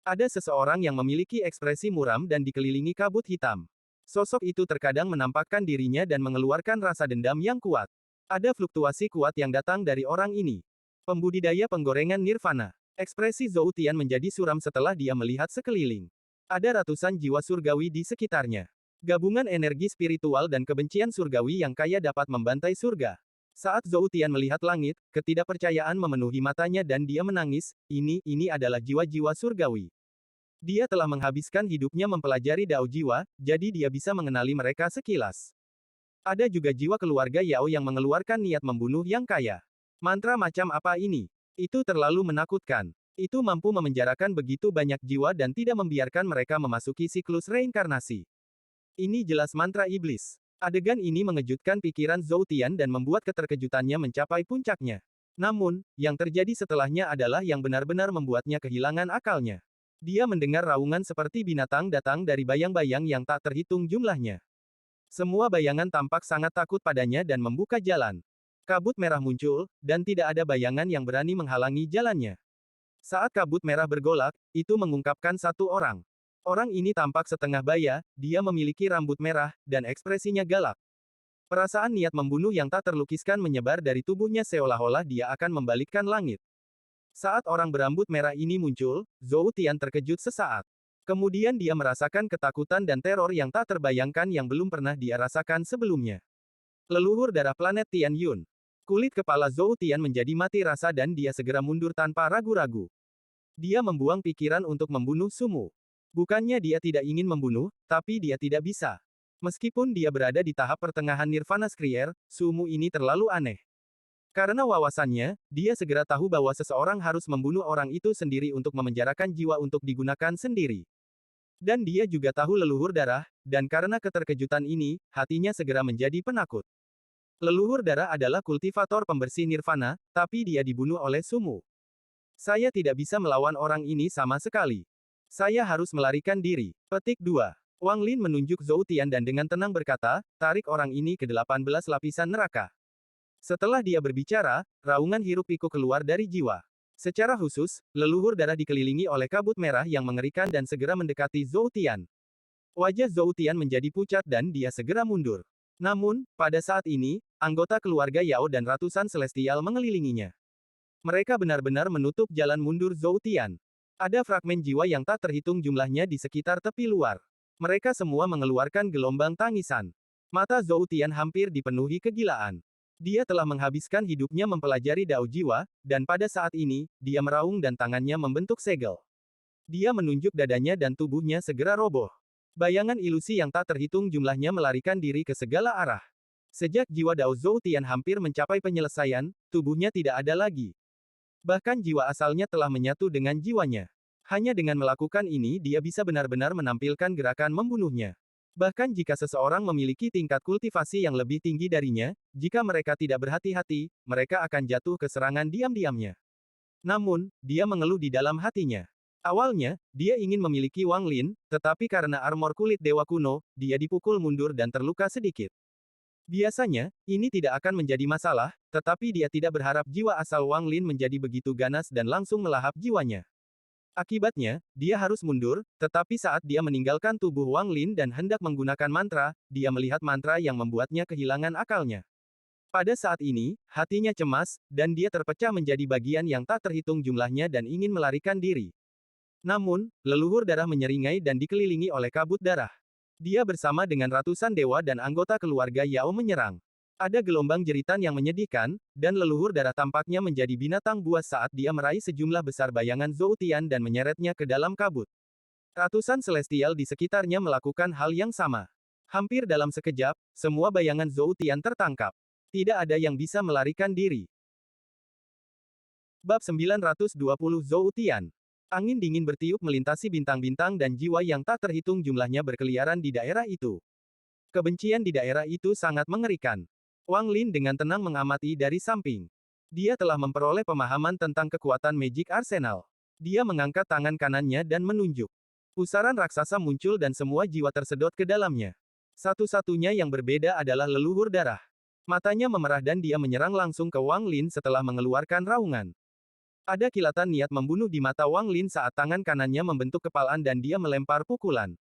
Ada seseorang yang memiliki ekspresi muram dan dikelilingi kabut hitam. Sosok itu terkadang menampakkan dirinya dan mengeluarkan rasa dendam yang kuat. Ada fluktuasi kuat yang datang dari orang ini. Pembudidaya penggorengan nirvana. Ekspresi Zhou Tian menjadi suram setelah dia melihat sekeliling. Ada ratusan jiwa surgawi di sekitarnya. Gabungan energi spiritual dan kebencian surgawi yang kaya dapat membantai surga. Saat Zhou Tian melihat langit, ketidakpercayaan memenuhi matanya dan dia menangis, ini adalah jiwa-jiwa surgawi. Dia telah menghabiskan hidupnya mempelajari Dao Jiwa, jadi dia bisa mengenali mereka sekilas. Ada juga jiwa keluarga Yao yang mengeluarkan niat membunuh yang kaya. Mantra macam apa ini? Itu terlalu menakutkan. Itu mampu memenjarakan begitu banyak jiwa dan tidak membiarkan mereka memasuki siklus reinkarnasi. Ini jelas mantra iblis. Adegan ini mengejutkan pikiran Zhou Tian dan membuat keterkejutannya mencapai puncaknya. Namun, yang terjadi setelahnya adalah yang benar-benar membuatnya kehilangan akalnya. Dia mendengar raungan seperti binatang datang dari bayang-bayang yang tak terhitung jumlahnya. Semua bayangan tampak sangat takut padanya dan membuka jalan. Kabut merah muncul, dan tidak ada bayangan yang berani menghalangi jalannya. Saat kabut merah bergolak, itu mengungkapkan satu orang. Orang ini tampak setengah baya, dia memiliki rambut merah, dan ekspresinya galak. Perasaan niat membunuh yang tak terlukiskan menyebar dari tubuhnya seolah-olah dia akan membalikkan langit. Saat orang berambut merah ini muncul, Zhou Tian terkejut sesaat. Kemudian dia merasakan ketakutan dan teror yang tak terbayangkan yang belum pernah dia rasakan sebelumnya. Leluhur darah planet Tian Yun. Kulit kepala Zhou Tian menjadi mati rasa dan dia segera mundur tanpa ragu-ragu. Dia membuang pikiran untuk membunuh Sumu. Bukannya dia tidak ingin membunuh, tapi dia tidak bisa. Meskipun dia berada di tahap pertengahan Nirvana Skrier, Sumu ini terlalu aneh. Karena wawasannya, dia segera tahu bahwa seseorang harus membunuh orang itu sendiri untuk memenjarakan jiwa untuk digunakan sendiri. Dan dia juga tahu leluhur darah, dan karena keterkejutan ini, hatinya segera menjadi penakut. Leluhur darah adalah kultivator pembersih nirvana, tapi dia dibunuh oleh Sumu. Saya tidak bisa melawan orang ini sama sekali. Saya harus melarikan diri. Petik 2. Wang Lin menunjuk Zhou Tian dan dengan tenang berkata, tarik orang ini ke 18 lapisan neraka. Setelah dia berbicara, raungan hiruk-pikuk keluar dari jiwa. Secara khusus, leluhur darah dikelilingi oleh kabut merah yang mengerikan dan segera mendekati Zhou Tian. Wajah Zhou Tian menjadi pucat dan dia segera mundur. Namun, pada saat ini, anggota keluarga Yao dan ratusan celestial mengelilinginya. Mereka benar-benar menutup jalan mundur Zhou Tian. Ada fragmen jiwa yang tak terhitung jumlahnya di sekitar tepi luar. Mereka semua mengeluarkan gelombang tangisan. Mata Zhou Tian hampir dipenuhi kegilaan. Dia telah menghabiskan hidupnya mempelajari dao jiwa, dan pada saat ini, dia meraung dan tangannya membentuk segel. Dia menunjuk dadanya dan tubuhnya segera roboh. Bayangan ilusi yang tak terhitung jumlahnya melarikan diri ke segala arah. Sejak jiwa dao Zhou Tian hampir mencapai penyelesaian, tubuhnya tidak ada lagi. Bahkan jiwa asalnya telah menyatu dengan jiwanya. Hanya dengan melakukan ini dia bisa benar-benar menampilkan gerakan membunuhnya. Bahkan jika seseorang memiliki tingkat kultivasi yang lebih tinggi darinya, jika mereka tidak berhati-hati, mereka akan jatuh ke serangan diam-diamnya. Namun, dia mengeluh di dalam hatinya. Awalnya, dia ingin memiliki Wang Lin, tetapi karena armor kulit dewa kuno, dia dipukul mundur dan terluka sedikit. Biasanya, ini tidak akan menjadi masalah, tetapi dia tidak berharap jiwa asal Wang Lin menjadi begitu ganas dan langsung melahap jiwanya. Akibatnya, dia harus mundur, tetapi saat dia meninggalkan tubuh Wang Lin dan hendak menggunakan mantra, dia melihat mantra yang membuatnya kehilangan akalnya. Pada saat ini, hatinya cemas, dan dia terpecah menjadi bagian yang tak terhitung jumlahnya dan ingin melarikan diri. Namun, leluhur darah menyeringai dan dikelilingi oleh kabut darah. Dia bersama dengan ratusan dewa dan anggota keluarga Yao menyerang. Ada gelombang jeritan yang menyedihkan, dan leluhur darah tampaknya menjadi binatang buas saat dia meraih sejumlah besar bayangan Zhou Tian dan menyeretnya ke dalam kabut. Ratusan celestial di sekitarnya melakukan hal yang sama. Hampir dalam sekejap, semua bayangan Zhou Tian tertangkap. Tidak ada yang bisa melarikan diri. Bab 920 Zhou Tian. Angin dingin bertiup melintasi bintang-bintang dan jiwa yang tak terhitung jumlahnya berkeliaran di daerah itu. Kebencian di daerah itu sangat mengerikan. Wang Lin dengan tenang mengamati dari samping. Dia telah memperoleh pemahaman tentang kekuatan Magic Arsenal. Dia mengangkat tangan kanannya dan menunjuk. Pusaran raksasa muncul dan semua jiwa tersedot ke dalamnya. Satu-satunya yang berbeda adalah leluhur darah. Matanya memerah dan dia menyerang langsung ke Wang Lin setelah mengeluarkan raungan. Ada kilatan niat membunuh di mata Wang Lin saat tangan kanannya membentuk kepalan dan dia melempar pukulan.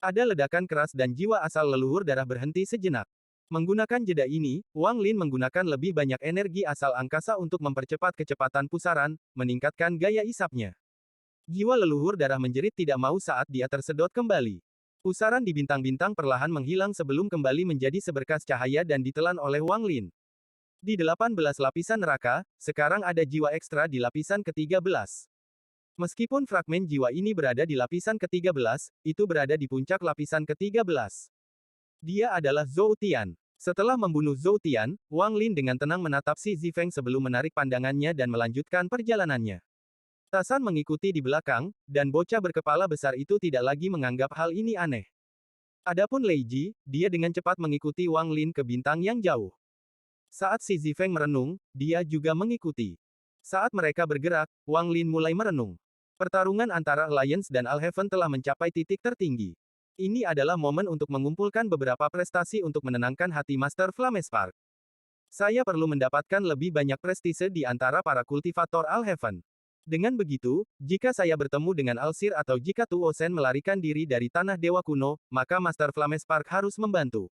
Ada ledakan keras dan jiwa asal leluhur darah berhenti sejenak. Menggunakan jeda ini, Wang Lin menggunakan lebih banyak energi asal angkasa untuk mempercepat kecepatan pusaran, meningkatkan gaya isapnya. Jiwa leluhur darah menjerit tidak mau saat dia tersedot kembali. Pusaran di bintang-bintang perlahan menghilang sebelum kembali menjadi seberkas cahaya dan ditelan oleh Wang Lin. Di 18 lapisan neraka, sekarang ada jiwa ekstra di lapisan ke-13. Meskipun fragmen jiwa ini berada di lapisan ke-13, itu berada di puncak lapisan ke-13. Dia adalah Zhou Tian. Setelah membunuh Zhou Tian, Wang Lin dengan tenang menatap Xi Zifeng sebelum menarik pandangannya dan melanjutkan perjalanannya. Tasan mengikuti di belakang, dan bocah berkepala besar itu tidak lagi menganggap hal ini aneh. Adapun Lei Ji, dia dengan cepat mengikuti Wang Lin ke bintang yang jauh. Saat Xi Zifeng merenung, dia juga mengikuti. Saat mereka bergerak, Wang Lin mulai merenung. Pertarungan antara Alliance dan Alheaven telah mencapai titik tertinggi. Ini adalah momen untuk mengumpulkan beberapa prestasi untuk menenangkan hati Master Flamespark. Saya perlu mendapatkan lebih banyak prestise di antara para kultivator Alheaven. Dengan begitu, jika saya bertemu dengan Alsir atau jika Tuo Shen melarikan diri dari tanah dewa kuno, maka Master Flamespark harus membantu.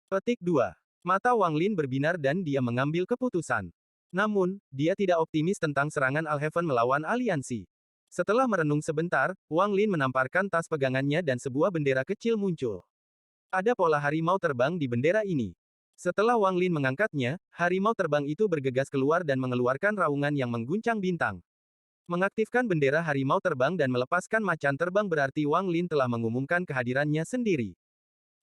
Petik 2. Mata Wang Lin berbinar dan dia mengambil keputusan. Namun, dia tidak optimis tentang serangan Alheaven melawan aliansi. Setelah merenung sebentar, Wang Lin menamparkan tas pegangannya dan sebuah bendera kecil muncul. Ada pola harimau terbang di bendera ini. Setelah Wang Lin mengangkatnya, harimau terbang itu bergegas keluar dan mengeluarkan raungan yang mengguncang bintang. Mengaktifkan bendera harimau terbang dan melepaskan macan terbang berarti Wang Lin telah mengumumkan kehadirannya sendiri.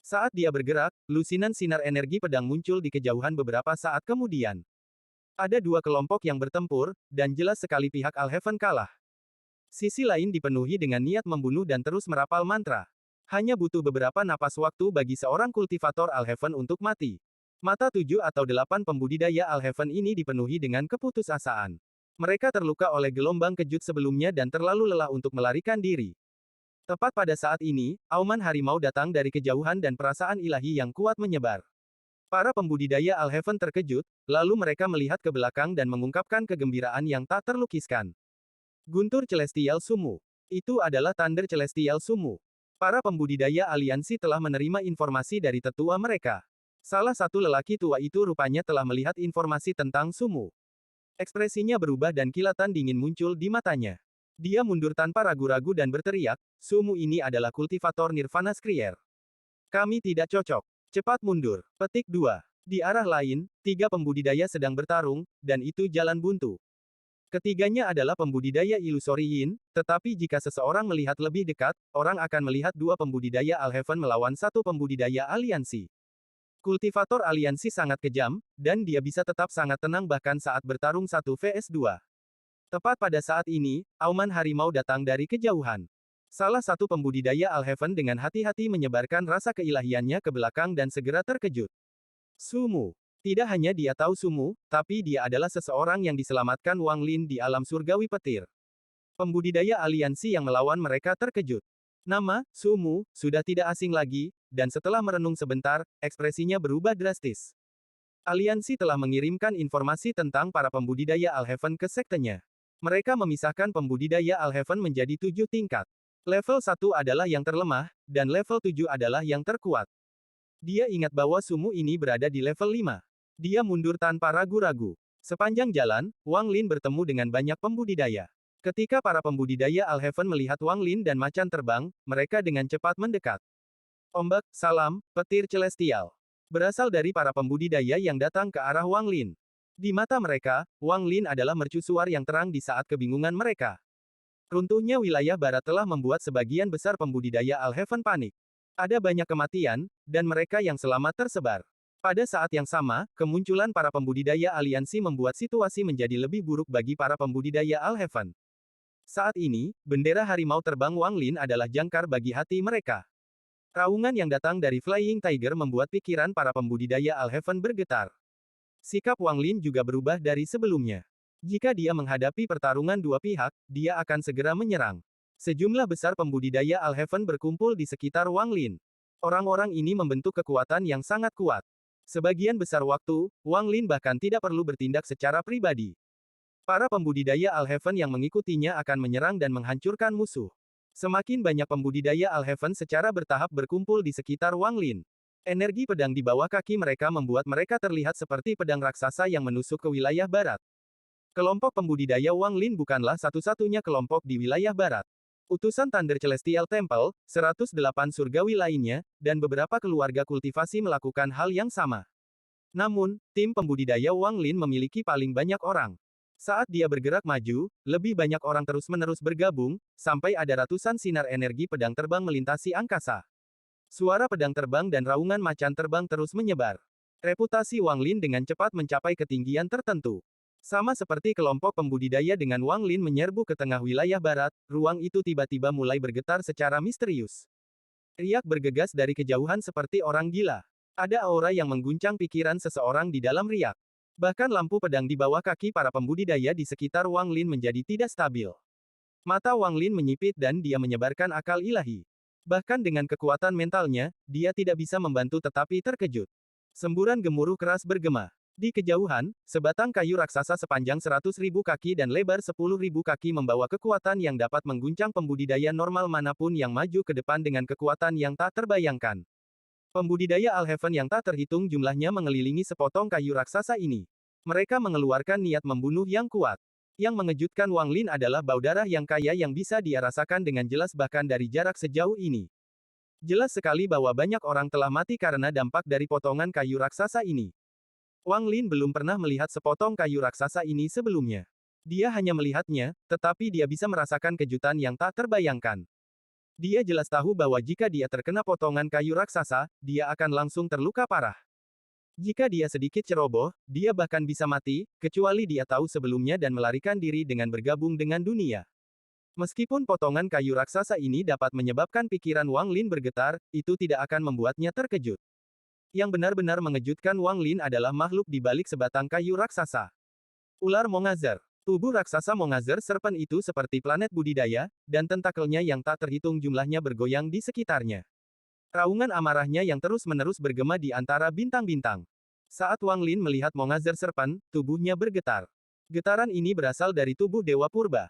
Saat dia bergerak, lusinan sinar energi pedang muncul di kejauhan beberapa saat kemudian. Ada dua kelompok yang bertempur, dan jelas sekali pihak Alhaven kalah. Sisi lain dipenuhi dengan niat membunuh dan terus merapal mantra. Hanya butuh beberapa napas waktu bagi seorang kultivator Alhaven untuk mati. Mata 7 atau 8 pembudidaya Alhaven ini dipenuhi dengan keputusasaan. Mereka terluka oleh gelombang kejut sebelumnya dan terlalu lelah untuk melarikan diri. Tepat pada saat ini, auman harimau datang dari kejauhan dan perasaan ilahi yang kuat menyebar. Para pembudidaya Alhaven terkejut, lalu mereka melihat ke belakang dan mengungkapkan kegembiraan yang tak terlukiskan. Guntur Celestial Sumu. Itu adalah Thunder Celestial Sumu. Para pembudidaya aliansi telah menerima informasi dari tetua mereka. Salah satu lelaki tua itu rupanya telah melihat informasi tentang Sumu. Ekspresinya berubah dan kilatan dingin muncul di matanya. Dia mundur tanpa ragu-ragu dan berteriak, Sumu ini adalah kultivator Nirvana Skrier. Kami tidak cocok. Cepat mundur. Petik 2. Di arah lain, 3 pembudidaya sedang bertarung, dan itu jalan buntu. Ketiganya adalah pembudidaya ilusori Yin, tetapi jika seseorang melihat lebih dekat, orang akan melihat 2 pembudidaya Alhaven melawan 1 pembudidaya aliansi. Kultivator aliansi sangat kejam, dan dia bisa tetap sangat tenang bahkan saat bertarung 1 vs 2. Tepat pada saat ini, auman harimau datang dari kejauhan. Salah satu pembudidaya Alhaven dengan hati-hati menyebarkan rasa keilahiannya ke belakang dan segera terkejut. Sumu. Tidak hanya dia tahu Sumu, tapi dia adalah seseorang yang diselamatkan Wang Lin di alam surgawi petir. Pembudidaya aliansi yang melawan mereka terkejut. Nama, Sumu, sudah tidak asing lagi, dan setelah merenung sebentar, ekspresinya berubah drastis. Aliansi telah mengirimkan informasi tentang para pembudidaya Alhaven ke sektenya. Mereka memisahkan pembudidaya Alhaven menjadi 7 tingkat. Level 1 adalah yang terlemah, dan level 7 adalah yang terkuat. Dia ingat bahwa Sumu ini berada di level 5. Dia mundur tanpa ragu-ragu. Sepanjang jalan, Wang Lin bertemu dengan banyak pembudidaya. Ketika para pembudidaya Alhaven melihat Wang Lin dan macan terbang, mereka dengan cepat mendekat. Ombak, salam, petir celestial. Berasal dari para pembudidaya yang datang ke arah Wang Lin. Di mata mereka, Wang Lin adalah mercusuar yang terang di saat kebingungan mereka. Runtuhnya wilayah barat telah membuat sebagian besar pembudidaya Alhaven panik. Ada banyak kematian, dan mereka yang selamat tersebar. Pada saat yang sama, kemunculan para pembudidaya aliansi membuat situasi menjadi lebih buruk bagi para pembudidaya Alhaven. Saat ini, bendera harimau terbang Wang Lin adalah jangkar bagi hati mereka. Raungan yang datang dari Flying Tiger membuat pikiran para pembudidaya Alhaven bergetar. Sikap Wang Lin juga berubah dari sebelumnya. Jika dia menghadapi pertarungan dua pihak, dia akan segera menyerang. Sejumlah besar pembudidaya Alhaven berkumpul di sekitar Wang Lin. Orang-orang ini membentuk kekuatan yang sangat kuat. Sebagian besar waktu, Wang Lin bahkan tidak perlu bertindak secara pribadi. Para pembudidaya Alhaven yang mengikutinya akan menyerang dan menghancurkan musuh. Semakin banyak pembudidaya Alhaven secara bertahap berkumpul di sekitar Wang Lin. Energi pedang di bawah kaki mereka membuat mereka terlihat seperti pedang raksasa yang menusuk ke wilayah barat. Kelompok pembudidaya Wang Lin bukanlah satu-satunya kelompok di wilayah barat. Utusan Thunder Celestial Temple, 108 surgawi lainnya, dan beberapa keluarga kultivasi melakukan hal yang sama. Namun, tim pembudidaya Wang Lin memiliki paling banyak orang. Saat dia bergerak maju, lebih banyak orang terus-menerus bergabung, sampai ada ratusan sinar energi pedang terbang melintasi angkasa. Suara pedang terbang dan raungan macan terbang terus menyebar. Reputasi Wang Lin dengan cepat mencapai ketinggian tertentu. Sama seperti kelompok pembudidaya dengan Wang Lin menyerbu ke tengah wilayah barat, ruang itu tiba-tiba mulai bergetar secara misterius. Riak bergegas dari kejauhan seperti orang gila. Ada aura yang mengguncang pikiran seseorang di dalam riak. Bahkan lampu pedang di bawah kaki para pembudidaya di sekitar Wang Lin menjadi tidak stabil. Mata Wang Lin menyipit dan dia menyebarkan akal ilahi. Bahkan dengan kekuatan mentalnya, dia tidak bisa membantu tetapi terkejut. Semburan gemuruh keras bergema. Di kejauhan, sebatang kayu raksasa sepanjang 100.000 kaki dan lebar 10.000 kaki membawa kekuatan yang dapat mengguncang pembudidaya normal manapun yang maju ke depan dengan kekuatan yang tak terbayangkan. Pembudidaya Alhaven yang tak terhitung jumlahnya mengelilingi sepotong kayu raksasa ini. Mereka mengeluarkan niat membunuh yang kuat. Yang mengejutkan Wang Lin adalah bau darah yang kaya yang bisa dia rasakan dengan jelas bahkan dari jarak sejauh ini. Jelas sekali bahwa banyak orang telah mati karena dampak dari potongan kayu raksasa ini. Wang Lin belum pernah melihat sepotong kayu raksasa ini sebelumnya. Dia hanya melihatnya, tetapi dia bisa merasakan kejutan yang tak terbayangkan. Dia jelas tahu bahwa jika dia terkena potongan kayu raksasa, dia akan langsung terluka parah. Jika dia sedikit ceroboh, dia bahkan bisa mati, kecuali dia tahu sebelumnya dan melarikan diri dengan bergabung dengan dunia. Meskipun potongan kayu raksasa ini dapat menyebabkan pikiran Wang Lin bergetar, itu tidak akan membuatnya terkejut. Yang benar-benar mengejutkan Wang Lin adalah makhluk di balik sebatang kayu raksasa. Ular Mongazer. Tubuh raksasa Mongazer Serpent itu seperti planet budidaya, dan tentakelnya yang tak terhitung jumlahnya bergoyang di sekitarnya. Raungan amarahnya yang terus-menerus bergema di antara bintang-bintang. Saat Wang Lin melihat Mongazer Serpent, tubuhnya bergetar. Getaran ini berasal dari tubuh Dewa Purba.